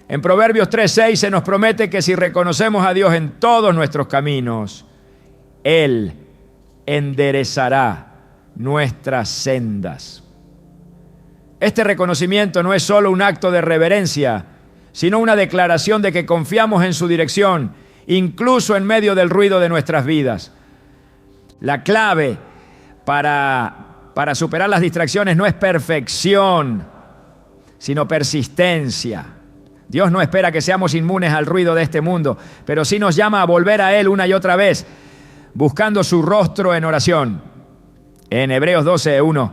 En Proverbios 3:6 se nos promete que si reconocemos a Dios en todos nuestros caminos, Él enderezará nuestras sendas. Este reconocimiento no es solo un acto de reverencia, sino una declaración de que confiamos en su dirección, incluso en medio del ruido de nuestras vidas. La clave para superar las distracciones no es perfección, sino persistencia. Dios no espera que seamos inmunes al ruido de este mundo, pero sí nos llama a volver a Él una y otra vez, buscando su rostro en oración. En Hebreos 12:1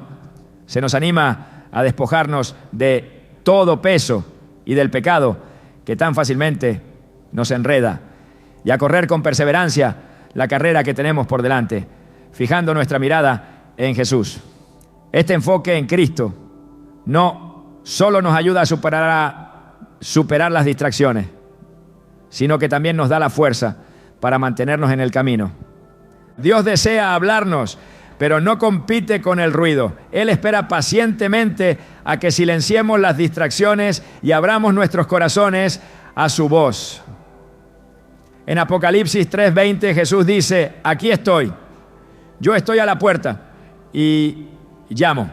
se nos anima a despojarnos de todo peso y del pecado que tan fácilmente nos enreda, y a correr con perseverancia la carrera que tenemos por delante, fijando nuestra mirada en Jesús. Este enfoque en Cristo no solo nos ayuda a superar las distracciones, sino que también nos da la fuerza para mantenernos en el camino. Dios desea hablarnos, pero no compite con el ruido. Él espera pacientemente a que silenciemos las distracciones y abramos nuestros corazones a su voz. En Apocalipsis 3:20 Jesús dice: aquí estoy, yo estoy a la puerta y llamo.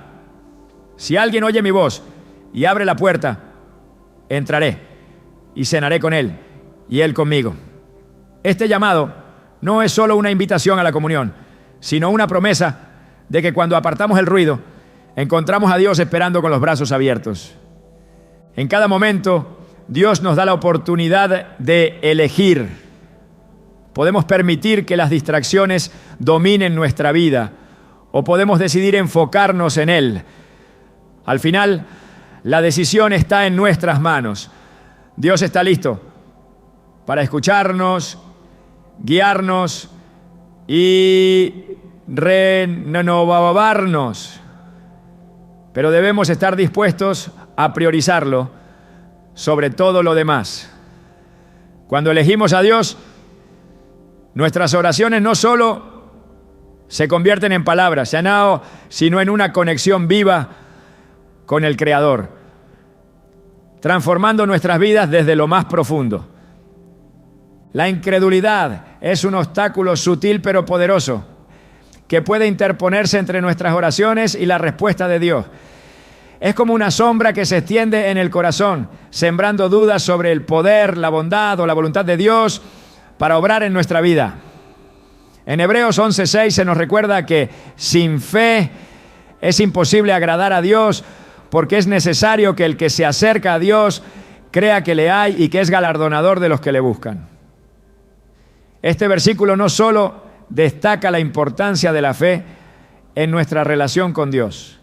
Si alguien oye mi voz y abre la puerta, entraré y cenaré con él y él conmigo. Este llamado no es solo una invitación a la comunión, sino una promesa de que cuando apartamos el ruido, encontramos a Dios esperando con los brazos abiertos. En cada momento, Dios nos da la oportunidad de elegir. Podemos permitir que las distracciones dominen nuestra vida o podemos decidir enfocarnos en Él. Al final, la decisión está en nuestras manos. Dios está listo para escucharnos, guiarnos y renovarnos. Pero debemos estar dispuestos a priorizarlo sobre todo lo demás. Cuando elegimos a Dios, nuestras oraciones no solo se convierten en palabras, sino en una conexión viva con el Creador, transformando nuestras vidas desde lo más profundo. La incredulidad es un obstáculo sutil pero poderoso que puede interponerse entre nuestras oraciones y la respuesta de Dios. Es como una sombra que se extiende en el corazón, sembrando dudas sobre el poder, la bondad o la voluntad de Dios para obrar en nuestra vida. En Hebreos 11:6 se nos recuerda que sin fe es imposible agradar a Dios, porque es necesario que el que se acerca a Dios crea que le hay y que es galardonador de los que le buscan. Este versículo no solo destaca la importancia de la fe en nuestra relación con Dios,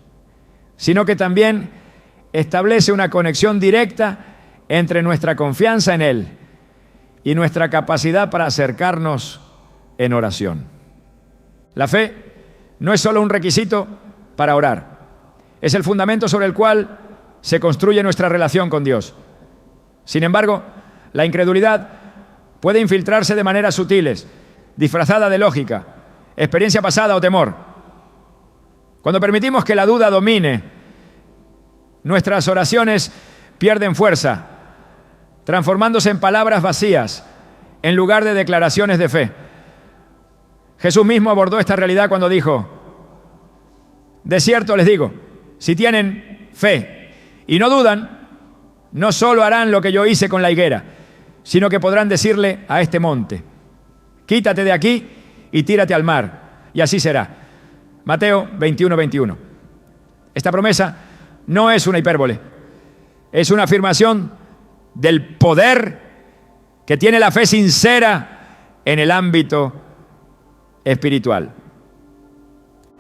sino que también establece una conexión directa entre nuestra confianza en Él y nuestra capacidad para acercarnos en oración. La fe no es solo un requisito para orar, es el fundamento sobre el cual se construye nuestra relación con Dios. Sin embargo, la incredulidad puede infiltrarse de maneras sutiles, disfrazada de lógica, experiencia pasada o temor. Cuando permitimos que la duda domine, nuestras oraciones pierden fuerza, transformándose en palabras vacías en lugar de declaraciones de fe. Jesús mismo abordó esta realidad cuando dijo: de cierto les digo, si tienen fe y no dudan, no solo harán lo que yo hice con la higuera, sino que podrán decirle a este monte: quítate de aquí y tírate al mar, y así será. Mateo 21:21. Esta promesa no es una hipérbole, es una afirmación del poder que tiene la fe sincera en el ámbito espiritual.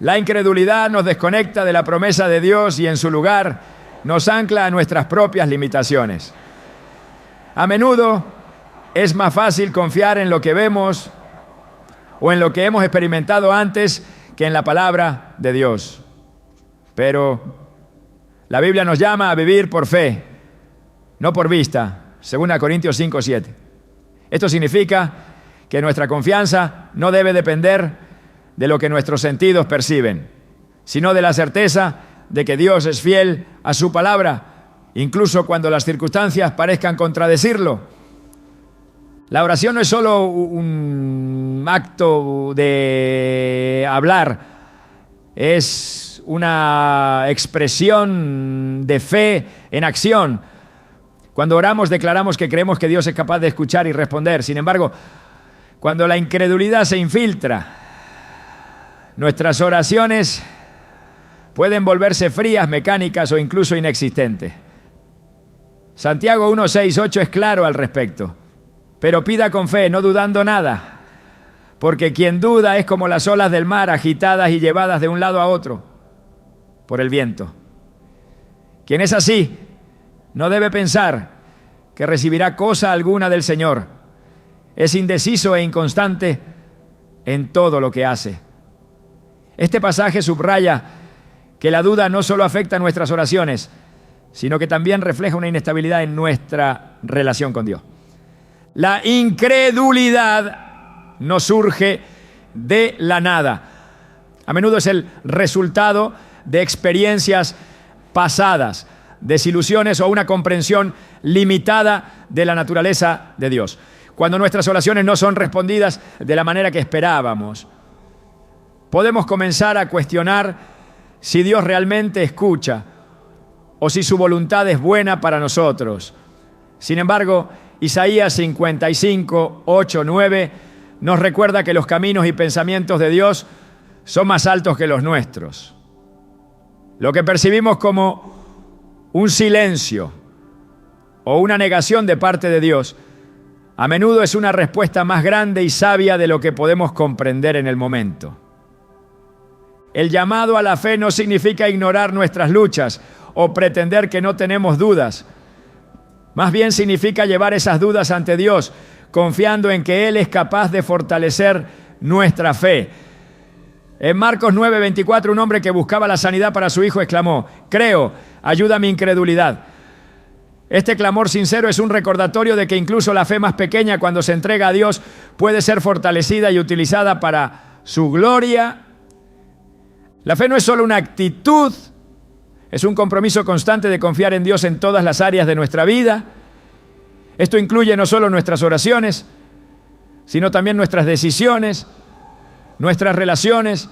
La incredulidad nos desconecta de la promesa de Dios y en su lugar nos ancla a nuestras propias limitaciones. A menudo es más fácil confiar en lo que vemos o en lo que hemos experimentado antes que en la palabra de Dios. Pero la Biblia nos llama a vivir por fe, no por vista, según Corintios 5:7. Esto significa que nuestra confianza no debe depender de lo que nuestros sentidos perciben, sino de la certeza de que Dios es fiel a su palabra, incluso cuando las circunstancias parezcan contradecirlo. La oración no es solo un acto de hablar, es una expresión de fe en acción. Cuando oramos declaramos que creemos que Dios es capaz de escuchar y responder. Sin embargo, cuando la incredulidad se infiltra, nuestras oraciones pueden volverse frías, mecánicas o incluso inexistentes. Santiago 1:6-8 es claro al respecto. Pero pida con fe, no dudando nada, porque quien duda es como las olas del mar, agitadas y llevadas de un lado a otro por el viento. Quien es así no debe pensar que recibirá cosa alguna del Señor. Es indeciso e inconstante en todo lo que hace. Este pasaje subraya que la duda no solo afecta nuestras oraciones, sino que también refleja una inestabilidad en nuestra relación con Dios. La incredulidad no surge de la nada. A menudo es el resultado de experiencias pasadas, desilusiones o una comprensión limitada de la naturaleza de Dios. Cuando nuestras oraciones no son respondidas de la manera que esperábamos, podemos comenzar a cuestionar si Dios realmente escucha o si su voluntad es buena para nosotros. Sin embargo, Isaías 55:8-9 nos recuerda que los caminos y pensamientos de Dios son más altos que los nuestros. Lo que percibimos como un silencio o una negación de parte de Dios, a menudo es una respuesta más grande y sabia de lo que podemos comprender en el momento. El llamado a la fe no significa ignorar nuestras luchas o pretender que no tenemos dudas. Más bien significa llevar esas dudas ante Dios, confiando en que Él es capaz de fortalecer nuestra fe. En Marcos 9:24, un hombre que buscaba la sanidad para su hijo exclamó: creo, ayuda a mi incredulidad. Este clamor sincero es un recordatorio de que incluso la fe más pequeña, cuando se entrega a Dios, puede ser fortalecida y utilizada para su gloria La fe no es solo una actitud, es un compromiso constante de confiar en Dios en todas las áreas de nuestra vida. Esto incluye no solo nuestras oraciones, sino también nuestras decisiones, nuestras relaciones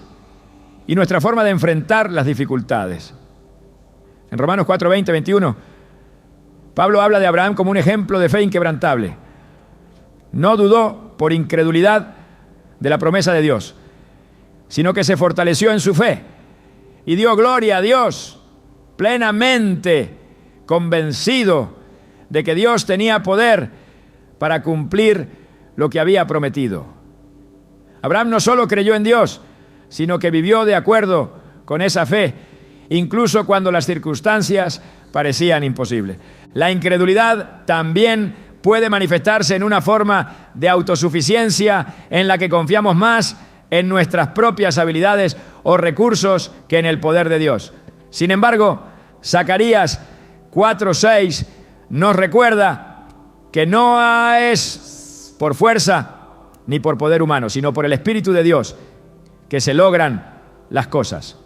y nuestra forma de enfrentar las dificultades. En Romanos 4, 20, 21, Pablo habla de Abraham como un ejemplo de fe inquebrantable. No dudó por incredulidad de la promesa de Dios, sino que se fortaleció en su fe y dio gloria a Dios, plenamente convencido de que Dios tenía poder para cumplir lo que había prometido. Abraham no solo creyó en Dios, sino que vivió de acuerdo con esa fe, incluso cuando las circunstancias parecían imposibles. La incredulidad también puede manifestarse en una forma de autosuficiencia en la que confiamos más en nuestras propias habilidades o recursos que en el poder de Dios. Sin embargo, Zacarías 4:6 nos recuerda que no es por fuerza ni por poder humano, sino por el Espíritu de Dios que se logran las cosas.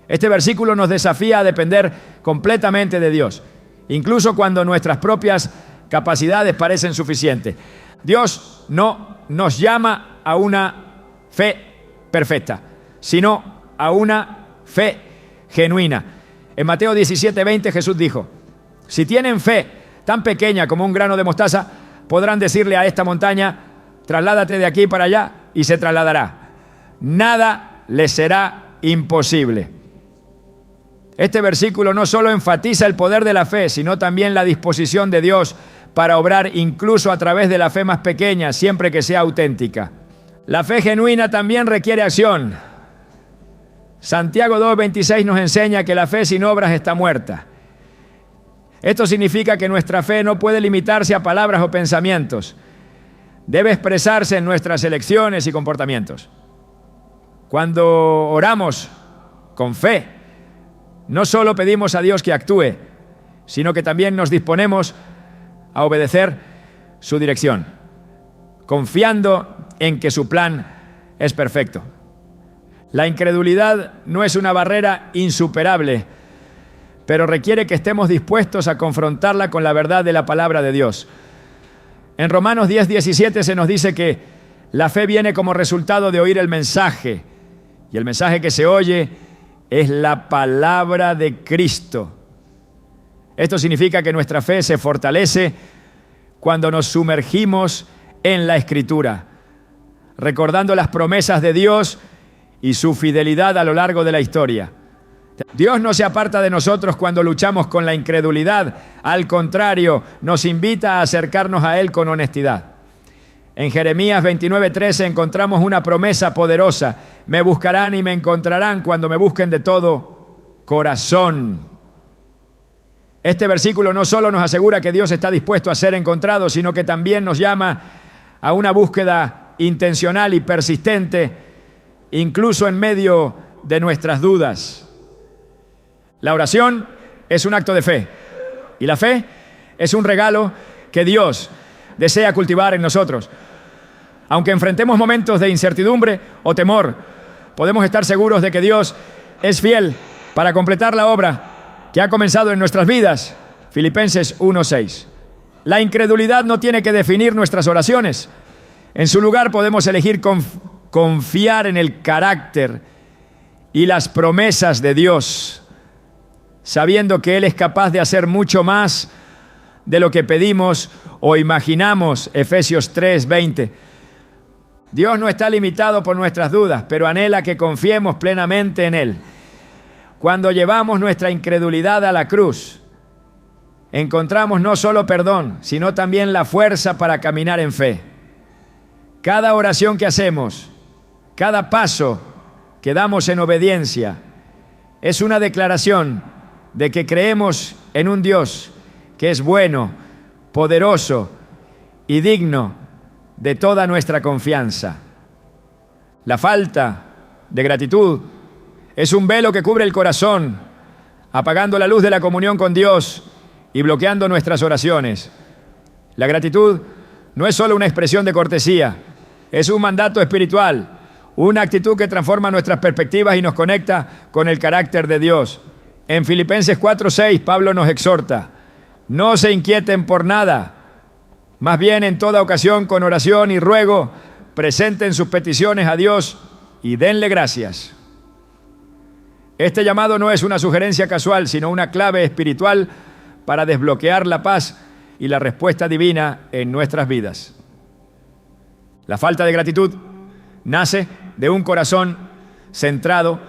Este versículo nos desafía a depender completamente de Dios, incluso cuando nuestras propias capacidades parecen suficientes. Dios no nos llama a una fe perfecta, sino a una fe genuina. En Mateo 17:20 Jesús dijo: si tienen fe tan pequeña como un grano de mostaza, podrán decirle a esta montaña: trasládate de aquí para allá, y se trasladará. Nada les será imposible. Este versículo no solo enfatiza el poder de la fe, sino también la disposición de Dios para obrar incluso a través de la fe más pequeña, siempre que sea auténtica. La fe genuina también requiere acción. Santiago 2:26 nos enseña que la fe sin obras está muerta. Esto significa que nuestra fe no puede limitarse a palabras o pensamientos. Debe expresarse en nuestras elecciones y comportamientos. Cuando oramos con fe, no solo pedimos a Dios que actúe, sino que también nos disponemos a obedecer su dirección, confiando en que su plan es perfecto. La incredulidad no es una barrera insuperable, pero requiere que estemos dispuestos a confrontarla con la verdad de la palabra de Dios. En Romanos 10:17 se nos dice que la fe viene como resultado de oír el mensaje, y el mensaje que se oye es la palabra de Cristo. Esto significa que nuestra fe se fortalece cuando nos sumergimos en la Escritura, recordando las promesas de Dios y su fidelidad a lo largo de la historia. Dios no se aparta de nosotros cuando luchamos con la incredulidad. Al contrario, nos invita a acercarnos a Él con honestidad. En Jeremías 29:13 encontramos una promesa poderosa: me buscarán y me encontrarán cuando me busquen de todo corazón. Este versículo no solo nos asegura que Dios está dispuesto a ser encontrado, sino que también nos llama a una búsqueda intencional y persistente, incluso en medio de nuestras dudas. La oración es un acto de fe, y la fe es un regalo que Dios desea cultivar en nosotros. Aunque enfrentemos momentos de incertidumbre o temor, podemos estar seguros de que Dios es fiel para completar la obra que ha comenzado en nuestras vidas. Filipenses 1:6. La incredulidad no tiene que definir nuestras oraciones. En su lugar podemos elegir confiar en el carácter y las promesas de Dios, sabiendo que Él es capaz de hacer mucho más de lo que pedimos o imaginamos. Efesios 3:20. Dios no está limitado por nuestras dudas, pero anhela que confiemos plenamente en Él. Cuando llevamos nuestra incredulidad a la cruz, encontramos no solo perdón, sino también la fuerza para caminar en fe. Cada oración que hacemos, cada paso que damos en obediencia, es una declaración de que creemos en un Dios que es bueno, poderoso y digno de toda nuestra confianza. La falta de gratitud es un velo que cubre el corazón, apagando la luz de la comunión con Dios y bloqueando nuestras oraciones. La gratitud no es solo una expresión de cortesía, es un mandato espiritual, Una actitud que transforma nuestras perspectivas y nos conecta con el carácter de Dios. En Filipenses 4:6, Pablo nos exhorta: no se inquieten por nada, más bien en toda ocasión con oración y ruego, presenten sus peticiones a Dios y denle gracias. Este llamado no es una sugerencia casual, sino una clave espiritual para desbloquear la paz y la respuesta divina en nuestras vidas. La falta de gratitud nace de un corazón centrado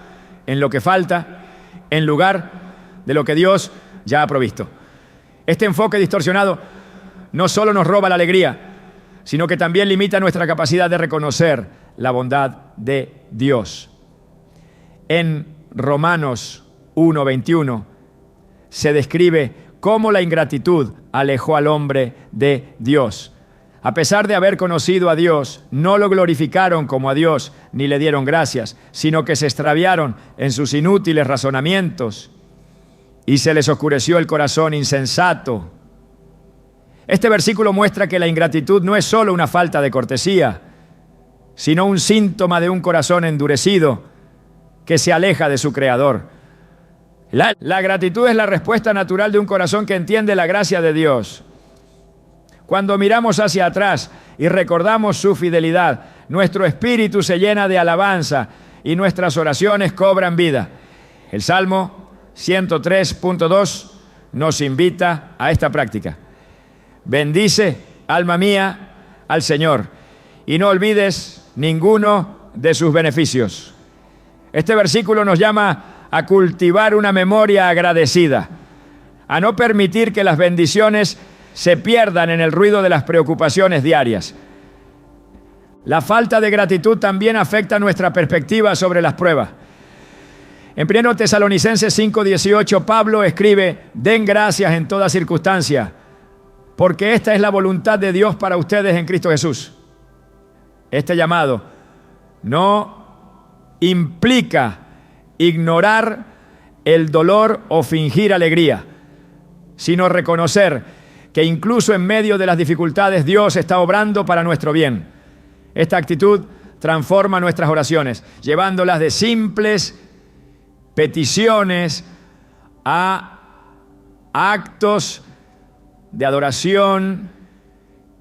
en lo que falta, en lugar de lo que Dios ya ha provisto. Este enfoque distorsionado no solo nos roba la alegría, sino que también limita nuestra capacidad de reconocer la bondad de Dios. En Romanos 1:21 se describe cómo la ingratitud alejó al hombre de Dios. A pesar de haber conocido a Dios, no lo glorificaron como a Dios ni le dieron gracias, sino que se extraviaron en sus inútiles razonamientos y se les oscureció el corazón insensato. Este versículo muestra que la ingratitud no es solo una falta de cortesía, sino un síntoma de un corazón endurecido que se aleja de su Creador. La gratitud es la respuesta natural de un corazón que entiende la gracia de Dios. Cuando miramos hacia atrás y recordamos su fidelidad, nuestro espíritu se llena de alabanza y nuestras oraciones cobran vida. El Salmo 103.2 nos invita a esta práctica. Bendice, alma mía, al Señor, y no olvides ninguno de sus beneficios. Este versículo nos llama a cultivar una memoria agradecida, a no permitir que las bendiciones se pierdan en el ruido de las preocupaciones diarias. La falta de gratitud también afecta nuestra perspectiva sobre las pruebas. En 1 Tesalonicenses 5:18, Pablo escribe: den gracias en toda circunstancia, porque esta es la voluntad de Dios para ustedes en Cristo Jesús. Este llamado no implica ignorar el dolor o fingir alegría, sino reconocer que incluso en medio de las dificultades Dios está obrando para nuestro bien. Esta actitud transforma nuestras oraciones, llevándolas de simples peticiones a actos de adoración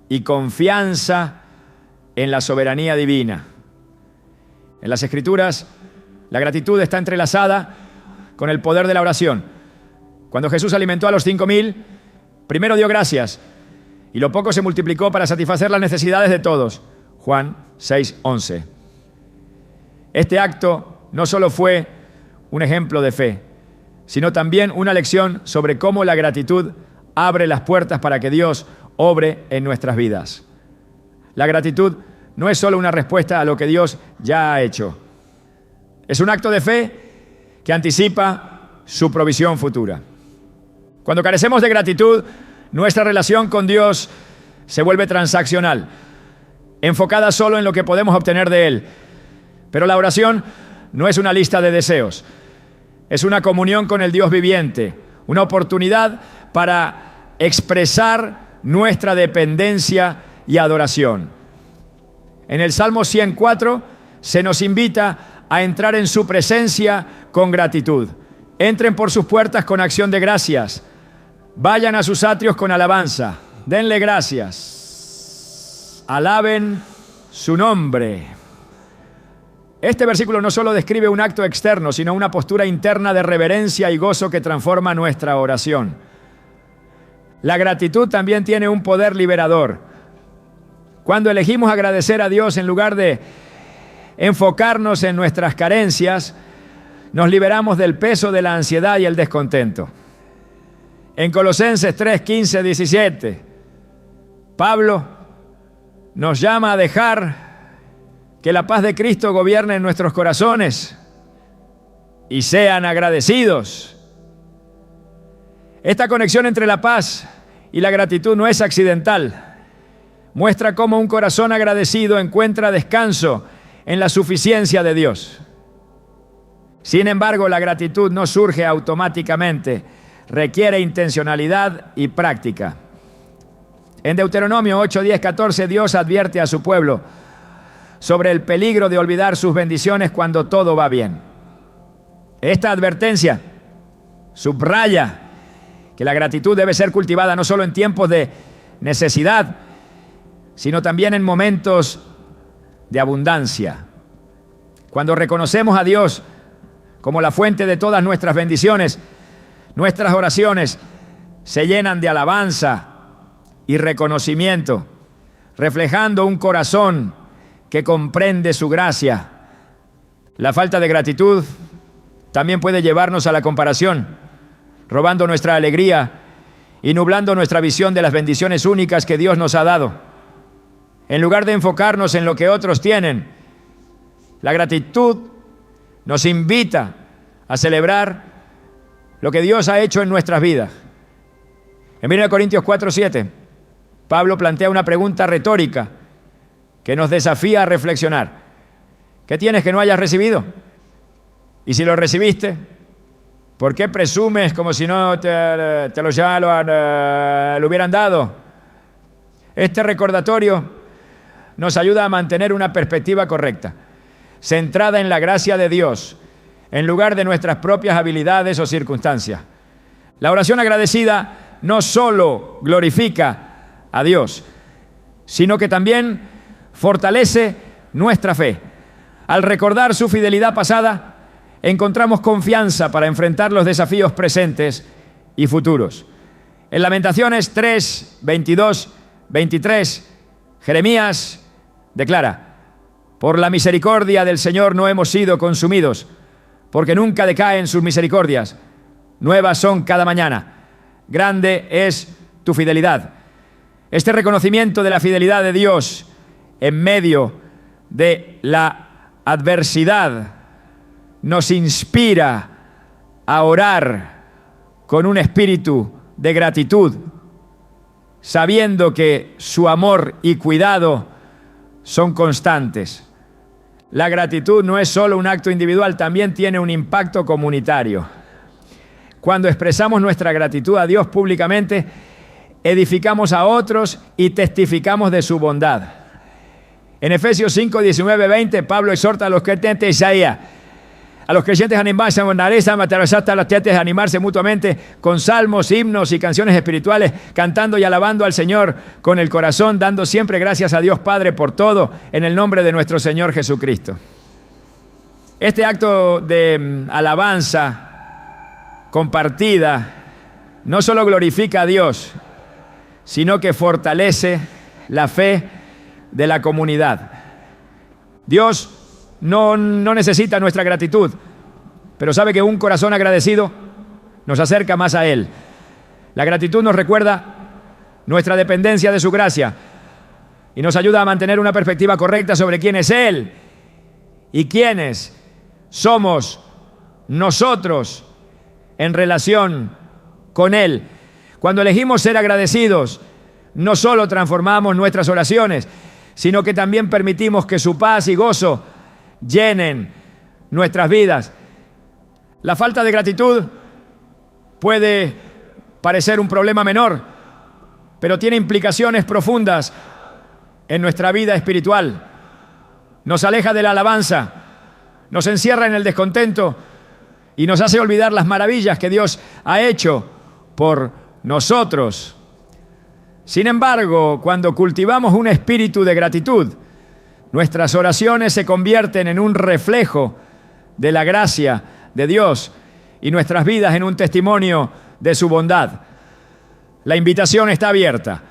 y confianza en la soberanía divina. En las Escrituras, la gratitud está entrelazada con el poder de la oración. Cuando Jesús alimentó a los 5,000, primero dio gracias y lo poco se multiplicó para satisfacer las necesidades de todos. Juan 6:11. Este acto no solo fue un ejemplo de fe, sino también una lección sobre cómo la gratitud abre las puertas para que Dios obre en nuestras vidas. La gratitud no es solo una respuesta a lo que Dios ya ha hecho. Es un acto de fe que anticipa su provisión futura. Cuando carecemos de gratitud, nuestra relación con Dios se vuelve transaccional, enfocada solo en lo que podemos obtener de Él. Pero la oración no es una lista de deseos, es una comunión con el Dios viviente, una oportunidad para expresar nuestra dependencia y adoración. En el Salmo 104 se nos invita a entrar en su presencia con gratitud. Entren por sus puertas con acción de gracias. Vayan a sus atrios con alabanza. Denle gracias. Alaben su nombre. Este versículo no solo describe un acto externo, sino una postura interna de reverencia y gozo que transforma nuestra oración. La gratitud también tiene un poder liberador. Cuando elegimos agradecer a Dios en lugar de enfocarnos en nuestras carencias, nos liberamos del peso de la ansiedad y el descontento. En Colosenses 3:15-17, Pablo nos llama a dejar que la paz de Cristo gobierne en nuestros corazones y sean agradecidos. Esta conexión entre la paz y la gratitud no es accidental. Muestra cómo un corazón agradecido encuentra descanso en la suficiencia de Dios. Sin embargo, la gratitud no surge automáticamente, requiere intencionalidad y práctica. En Deuteronomio 8, 10, 14, Dios advierte a su pueblo sobre el peligro de olvidar sus bendiciones cuando todo va bien. Esta advertencia subraya que la gratitud debe ser cultivada no solo en tiempos de necesidad, sino también en momentos de abundancia. Cuando reconocemos a Dios como la fuente de todas nuestras bendiciones, nuestras oraciones se llenan de alabanza y reconocimiento, reflejando un corazón que comprende su gracia. La falta de gratitud también puede llevarnos a la comparación, robando nuestra alegría y nublando nuestra visión de las bendiciones únicas que Dios nos ha dado. En lugar de enfocarnos en lo que otros tienen, la gratitud nos invita a celebrar lo que Dios ha hecho en nuestras vidas. En 1 Corintios 4:7, Pablo plantea una pregunta retórica que nos desafía a reflexionar. ¿Qué tienes que no hayas recibido? Y si lo recibiste, ¿por qué presumes como si no te lo hubieran dado? Este recordatorio nos ayuda a mantener una perspectiva correcta, centrada en la gracia de Dios, en lugar de nuestras propias habilidades o circunstancias. La oración agradecida no solo glorifica a Dios, sino que también fortalece nuestra fe. Al recordar su fidelidad pasada, encontramos confianza para enfrentar los desafíos presentes y futuros. En Lamentaciones 3, 22, 23, Jeremías declara: por la misericordia del Señor no hemos sido consumidos, porque nunca decaen sus misericordias. Nuevas son cada mañana. Grande es tu fidelidad. Este reconocimiento de la fidelidad de Dios en medio de la adversidad nos inspira a orar con un espíritu de gratitud, sabiendo que su amor y cuidado son constantes. La gratitud no es solo un acto individual, también tiene un impacto comunitario. Cuando expresamos nuestra gratitud a Dios públicamente, edificamos a otros y testificamos de su bondad. En Efesios 5, 19, 20, Pablo exhorta a los creyentes a los creyentes a animarse a animarse mutuamente con salmos, himnos y canciones espirituales, cantando y alabando al Señor con el corazón, dando siempre gracias a Dios Padre por todo, en el nombre de nuestro Señor Jesucristo. Este acto de alabanza compartida no solo glorifica a Dios, sino que fortalece la fe de la comunidad. Dios no necesita nuestra gratitud, pero sabe que un corazón agradecido nos acerca más a Él. La gratitud nos recuerda nuestra dependencia de su gracia y nos ayuda a mantener una perspectiva correcta sobre quién es Él y quiénes somos nosotros en relación con Él. Cuando elegimos ser agradecidos, no solo transformamos nuestras oraciones, sino que también permitimos que su paz y gozo llenen nuestras vidas. La falta de gratitud puede parecer un problema menor, pero tiene implicaciones profundas en nuestra vida espiritual. Nos aleja de la alabanza, nos encierra en el descontento y nos hace olvidar las maravillas que Dios ha hecho por nosotros. Sin embargo, cuando cultivamos un espíritu de gratitud, nuestras oraciones se convierten en un reflejo de la gracia de Dios y nuestras vidas en un testimonio de su bondad. La invitación está abierta.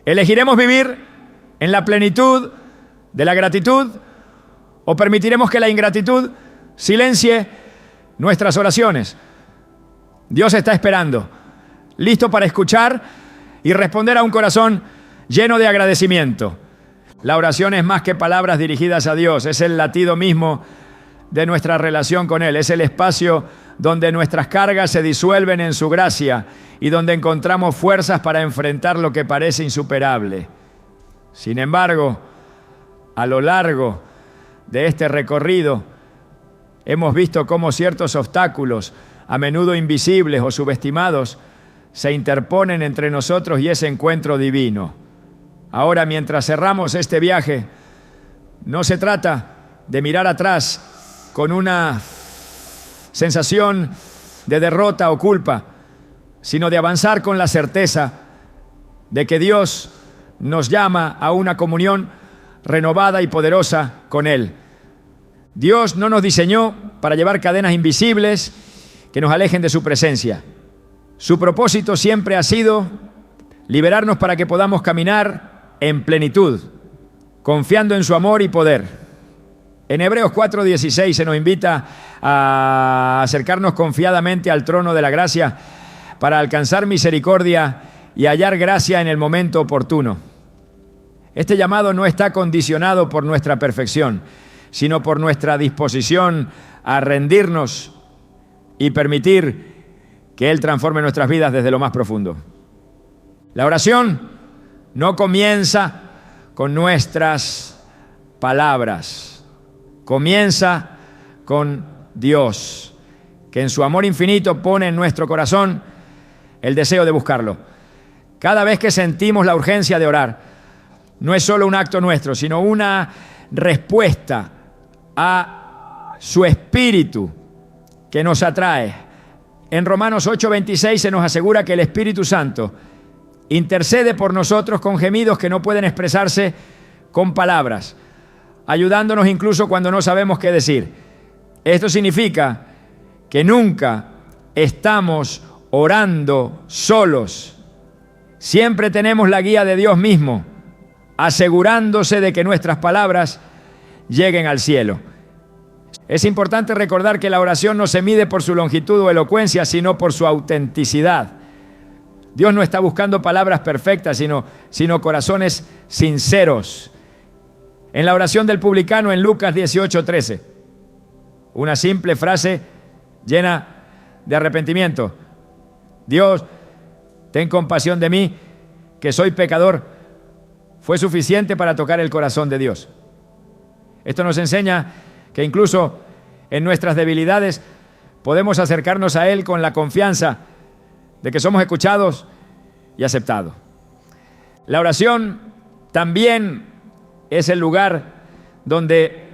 ¿Elegiremos vivir en la plenitud de la gratitud o permitiremos que la ingratitud silencie nuestras oraciones? Dios está esperando, listo para escuchar y responder a un corazón lleno de agradecimiento. La oración es más que palabras dirigidas a Dios, es el latido mismo de nuestra relación con Él, es el espacio donde nuestras cargas se disuelven en su gracia y donde encontramos fuerzas para enfrentar lo que parece insuperable. Sin embargo, a lo largo de este recorrido, hemos visto cómo ciertos obstáculos, a menudo invisibles o subestimados, se interponen entre nosotros y ese encuentro divino. Ahora, mientras cerramos este viaje, No se trata de mirar atrás con una sensación de derrota o culpa, sino de avanzar con la certeza de que Dios nos llama a una comunión renovada y poderosa con Él. Dios no nos diseñó para llevar cadenas invisibles que nos alejen de su presencia. Su propósito siempre ha sido liberarnos para que podamos caminar en plenitud, confiando en su amor y poder. En Hebreos 4:16 se nos invita a acercarnos confiadamente al trono de la gracia para alcanzar misericordia y hallar gracia en el momento oportuno. Este llamado no está condicionado por nuestra perfección, sino por nuestra disposición a rendirnos y permitir que Él transforme nuestras vidas desde lo más profundo. La oración no comienza con nuestras palabras, comienza con Dios, que en su amor infinito pone en nuestro corazón el deseo de buscarlo. Cada vez que sentimos la urgencia de orar, no es solo un acto nuestro, sino una respuesta a su Espíritu que nos atrae. En Romanos 8:26 se nos asegura que el Espíritu Santo intercede por nosotros con gemidos que no pueden expresarse con palabras, ayudándonos incluso cuando no sabemos qué decir. Esto significa que nunca estamos orando solos. Siempre tenemos la guía de Dios mismo, asegurándose de que nuestras palabras lleguen al cielo. Es importante recordar que la oración no se mide por su longitud o elocuencia, sino por su autenticidad. Dios no está buscando palabras perfectas, sino corazones sinceros. En la oración del publicano en Lucas 18:13, una simple frase llena de arrepentimiento. Dios, ten compasión de mí, que soy pecador, fue suficiente para tocar el corazón de Dios. Esto nos enseña que incluso en nuestras debilidades podemos acercarnos a Él con la confianza de que somos escuchados y aceptados. La oración también es el lugar donde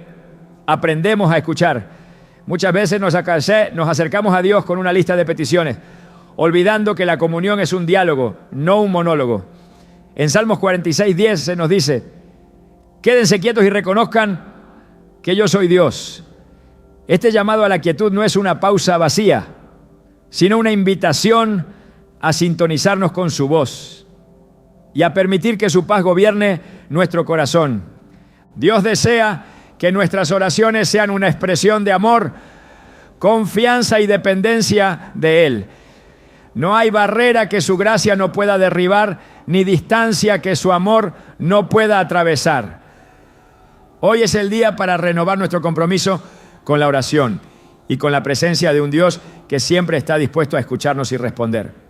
aprendemos a escuchar. Muchas veces nos acercamos a Dios con una lista de peticiones, olvidando que la comunión es un diálogo, no un monólogo. En Salmos 46:10 se nos dice: quédense quietos y reconozcan que yo soy Dios. Este llamado a la quietud no es una pausa vacía, sino una invitación a sintonizarnos con su voz y a permitir que su paz gobierne nuestro corazón. Dios desea que nuestras oraciones sean una expresión de amor, confianza y dependencia de Él. No hay barrera que su gracia no pueda derribar, ni distancia que su amor no pueda atravesar. Hoy es el día para renovar nuestro compromiso con la oración y con la presencia de un Dios que siempre está dispuesto a escucharnos y responder.